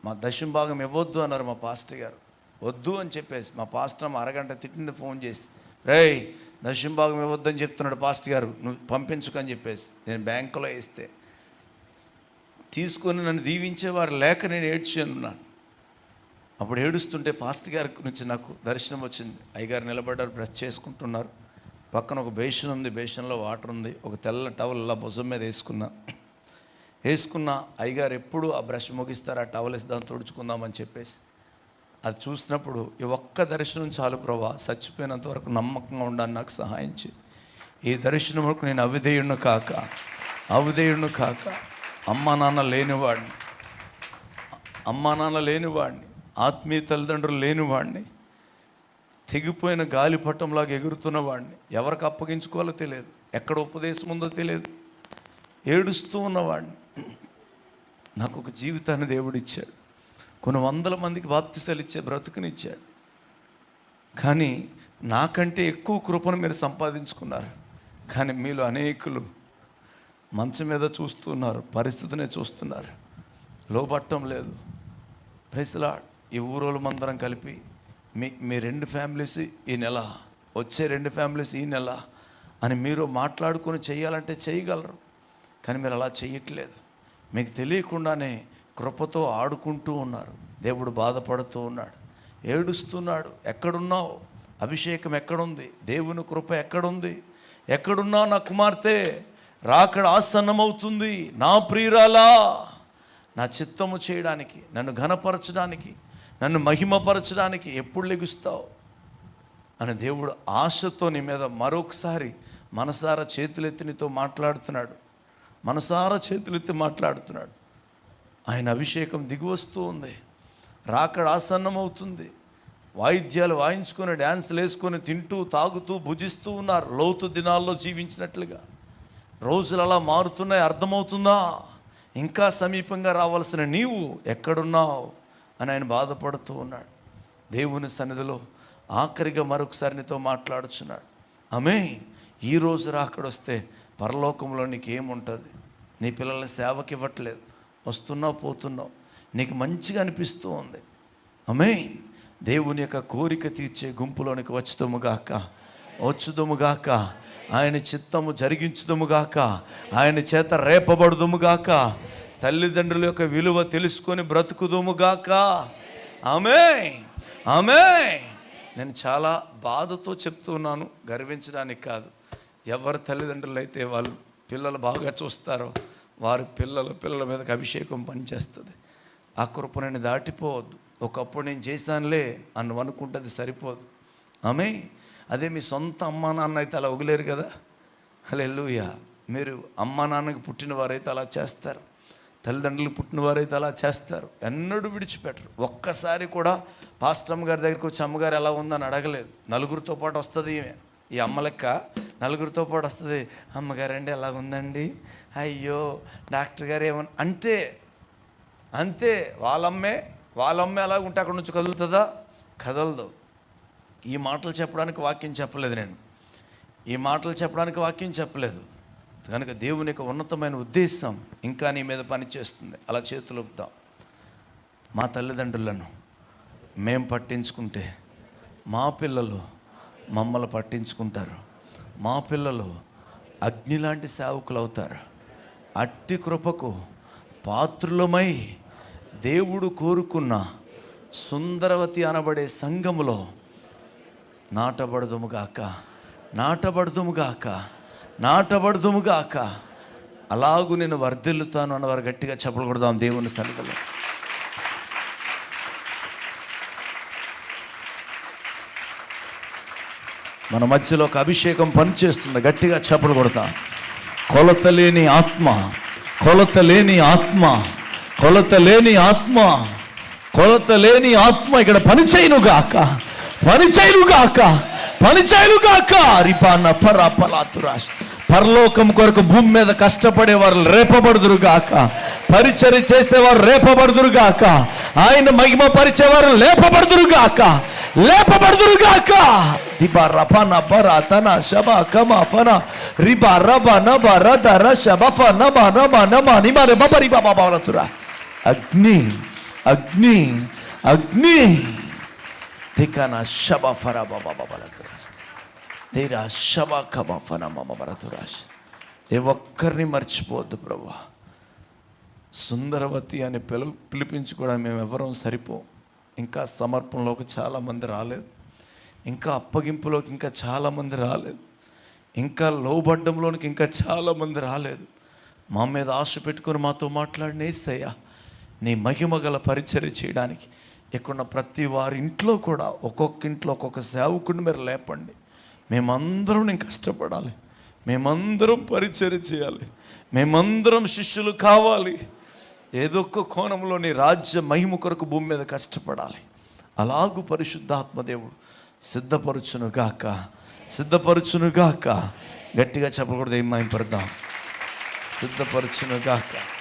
మా దశమ భాగం ఇవ్వద్దు అన్నారు మా పాస్టర్ గారు. వద్దు అని చెప్పేసి మా పాస్టర్ అరగంట తిట్టింది ఫోన్ చేసి, రేయ్ దశమ భాగం ఇవ్వద్దని చెప్తున్నాడు పాస్టర్ గారు, నువ్వు పంపించుకని చెప్పేసి. నేను బ్యాంకులో వేస్తే తీసుకొని నన్ను దీవించేవారు లేక నేను ఏడ్చానున్నాను. అప్పుడు ఏడుస్తుంటే పాస్టర్ గారి నుంచి నాకు దర్శనం వచ్చింది. అయ్యగారు నిలబడ్డారు, బ్రష్ చేసుకుంటున్నారు. పక్కన ఒక బేషన్ ఉంది, బేషన్లో వాటర్ ఉంది. ఒక తెల్ల టవల్ ఇలా భుజం మీద వేసుకున్న అయ్యగారు ఎప్పుడు ఆ బ్రష్ ముగిస్తారు, ఆ టవల్ వేసి దాన్ని తుడుచుకుందామని చెప్పేసి. అది చూసినప్పుడు ఈ ఒక్క దర్శనం చాలు ప్రభా, చచ్చిపోయినంత వరకు నమ్మకంగా ఉండాలని నాకు సహాయం చేయి. ఈ దర్శనం వరకు నేను అవిధేయుడిని కాక అమ్మా నాన్న లేనివాడిని, ఆత్మీయ తల్లిదండ్రులు లేనివాడిని, తెగిపోయిన గాలిపటంలాగా ఎగురుతున్న వాడిని, ఎవరికి అప్పగించుకోవాలో తెలియదు, ఎక్కడ ఉపదేశం ఉందో తెలియదు, ఏడుస్తూ ఉన్నవాడిని. నాకు ఒక జీవితాన్ని దేవుడిచ్చాడు. కొన్ని 100 మందికి బాప్తిసాలు ఇచ్చే బ్రతుకునిచ్చాడు. కానీ నాకంటే ఎక్కువ కృపను మీరు సంపాదించుకున్నారు. కానీ మీలో అనేకులు మంచం మీద చూస్తున్నారు, పరిస్థితినే చూస్తున్నారు, లోబట్టం లేదు. Praise Lord. ఈ ఊరోళ్ళ మందరం కలిపి మీ 2 ఫ్యామిలీస్ ఈ నెల, వచ్చే 2 ఫ్యామిలీస్ ఈ నెల అని మీరు మాట్లాడుకొని చేయాలంటే చేయగలరు. కానీ మీరు అలా చేయట్లేదు. మీకు తెలియకుండానే కృపతో ఆడుకుంటూ ఉన్నారు. దేవుడు బాధపడుతూ ఉన్నాడు, ఏడుస్తున్నాడు. ఎక్కడున్నావు? అభిషేకం ఎక్కడుంది? దేవుని కృప ఎక్కడుంది? ఎక్కడున్నా నా కుమార్తె? రాకడ ఆసన్నమవుతుంది. నా ప్రియురాలా, నా చిత్తము చేయడానికి, నన్ను ఘనపరచడానికి, నన్ను మహిమపరచడానికి ఎప్పుడు లెగుస్తావు అని దేవుడు ఆశతో నీ మీద మరొకసారి మనసారా చేతులెత్తి మాట్లాడుతున్నాడు. ఆయన అభిషేకం దిగివస్తూ ఉంది. రాకడ ఆసన్నమవుతుంది. వాయిద్యాలు వాయించుకొని, డ్యాన్సులు వేసుకొని, తింటూ తాగుతూ భుజిస్తూ ఉన్నారు. లోతు దినాల్లో జీవించినట్లుగా రోజులు అలా మారుతున్నాయి. అర్థమవుతుందా? ఇంకా సమీపంగా రావాల్సిన నీవు ఎక్కడున్నావు అని ఆయన బాధపడుతూ ఉన్నాడు. దేవుని సన్నిధిలో ఆఖరిగా మరొకసారి నీతో మాట్లాడుచున్నాడు. ఆమేన్. ఈరోజు రాకడొస్తే పరలోకంలో నీకు ఏముంటుంది? నీ పిల్లల్ని సేవకి ఇవ్వట్లేదు, వస్తున్నావు పోతున్నావు, నీకు మంచిగా అనిపిస్తూ ఉంది. ఆమేన్. దేవుని యొక్క కోరిక తీర్చే గుంపులోనికి వచ్చుదుముగాక, ఆయన చిత్తము జరిగించుదుముగాక, ఆయన చేత రేపబడుదుముగాక, తల్లిదండ్రుల యొక్క విలువ తెలుసుకొని బ్రతుకుదుముగాక. ఆమేన్, ఆమేన్. నేను చాలా బాధతో చెప్తున్నాను, గర్వించడానికి కాదు. ఎవరి తల్లిదండ్రులు అయితే వాళ్ళు పిల్లలు బాగా చూస్తారో వారి పిల్లల మీదకి అభిషేకం పనిచేస్తుంది. ఆ కృప నేను దాటిపోవద్దు. ఒకప్పుడు నేను చేశానులే అని అనుకుంటుంది, సరిపోదు. ఆమేన్. అదే మీ సొంత అమ్మా నాన్న అయితే అలా వదిలేరు కదా. హల్లెలూయా. మీరు అమ్మా నాన్నకి పుట్టిన వారైతే అలా చేస్తారు, తల్లిదండ్రులకు పుట్టిన వారైతే అలా చేస్తారు, ఎన్నడూ విడిచిపెట్టరు. ఒక్కసారి కూడా పాస్టమ్ గారి దగ్గరికి వచ్చి అమ్మగారు ఎలా ఉందని అడగలేదు. నలుగురితో పాటు వస్తుంది ఈమె, ఈ అమ్మ లెక్క నలుగురితో పాటు వస్తుంది. అమ్మగారండి ఎలా ఉందండి, అయ్యో డాక్టర్ గారు ఏమన్నా, అంతే. వాళ్ళమ్మే అలాగ ఉంటే అక్కడ నుంచి కదులుతుందా? కదలదు. ఈ మాటలు చెప్పడానికి వాక్యం చెప్పలేదు నేను, కనుక దేవుని యొక్క ఉన్నతమైన ఉద్దేశం ఇంకా నీ మీద పనిచేస్తుంది. అలా చేతులు ఊపుతాం. మా తల్లిదండ్రులను మేము పట్టించుకుంటే మా పిల్లలు మమ్మల్ని పట్టించుకుంటారు. మా పిల్లలు అగ్ని లాంటి సేవకులు అవుతారు. అట్టి కృపకు పాత్రులమై దేవుడు కోరుకున్న సుందరవతి అనబడే సంఘములో నాటబడుదుముగాక. అలాగూ నేను వర్ధిల్లుతాను అన్నవారు గట్టిగా చప్పలు కొడదాం దేవుని సన్నిధిలో. మన మధ్యలో ఒక అభిషేకం పనిచేస్తుంది. గట్టిగా చప్పలు కొడతాం. కొలత లేని ఆత్మ ఇక్కడ పనిచేయునుగాక. పనిచేయుగాక. రిపాన ఫరాపలాతురాష్. పరలోకం కొరకు భూమి మీద కష్టపడేవారు రేపబడుదురుగాక. పరిచర్య చేసేవారు రేపబడుదురుగాక. ఆయన మహిమ పరిచేవారు లేపబడుదురుగాక. లేపబడుదురుగాక. దిబా రపన బరాతన శబ కమ ఫన రిబా రబన బరదర శబ ఫన మన మన మని మరే బబరి బాబా బాలతురా. అగ్ని అగ్ని అగ్ని దికన శబ ఫర బాబా బాలతురా. దేరా శబ కమ ఫన మమ బరతురాష్. ఏ ఒక్కరిని మర్చిపోవద్దు ప్రభా. సుందరవతి అని పిలిపించుకోవడానికి మేము ఎవరం సరిపోం. ఇంకా సమర్పణలోకి చాలామంది రాలేదు. ఇంకా అప్పగింపులోకి ఇంకా చాలామంది రాలేదు. ఇంకా లోబడ్డంలోనికి ఇంకా చాలామంది రాలేదు. మా మీద ఆశ పెట్టుకొని మాతో మాట్లాడిన యేసయ్యా, నీ మహిమ గల పరిచర్య చేయడానికి ఇక్కడున్న ప్రతి వారి ఇంట్లో కూడా ఒక్కొక్క ఇంట్లో ఒక్కొక్క సేవకుడిని మీరు లేపండి. మేమందరం నేను కష్టపడాలి. మేమందరం పరిచర్య చేయాలి. మేమందరం శిష్యులు కావాలి. ఏదో ఒక కోణంలో నీ రాజ్య మహిమ కొరకు భూమి మీద కష్టపడాలి. అలాగూ పరిశుద్ధాత్మదేవుడు సిద్ధపరచునుగాక. సిద్ధపరచునుగాక. గట్టిగా చెప్పకూడదు, ఏం మహిమపడదాం. సిద్ధపరచునుగాక.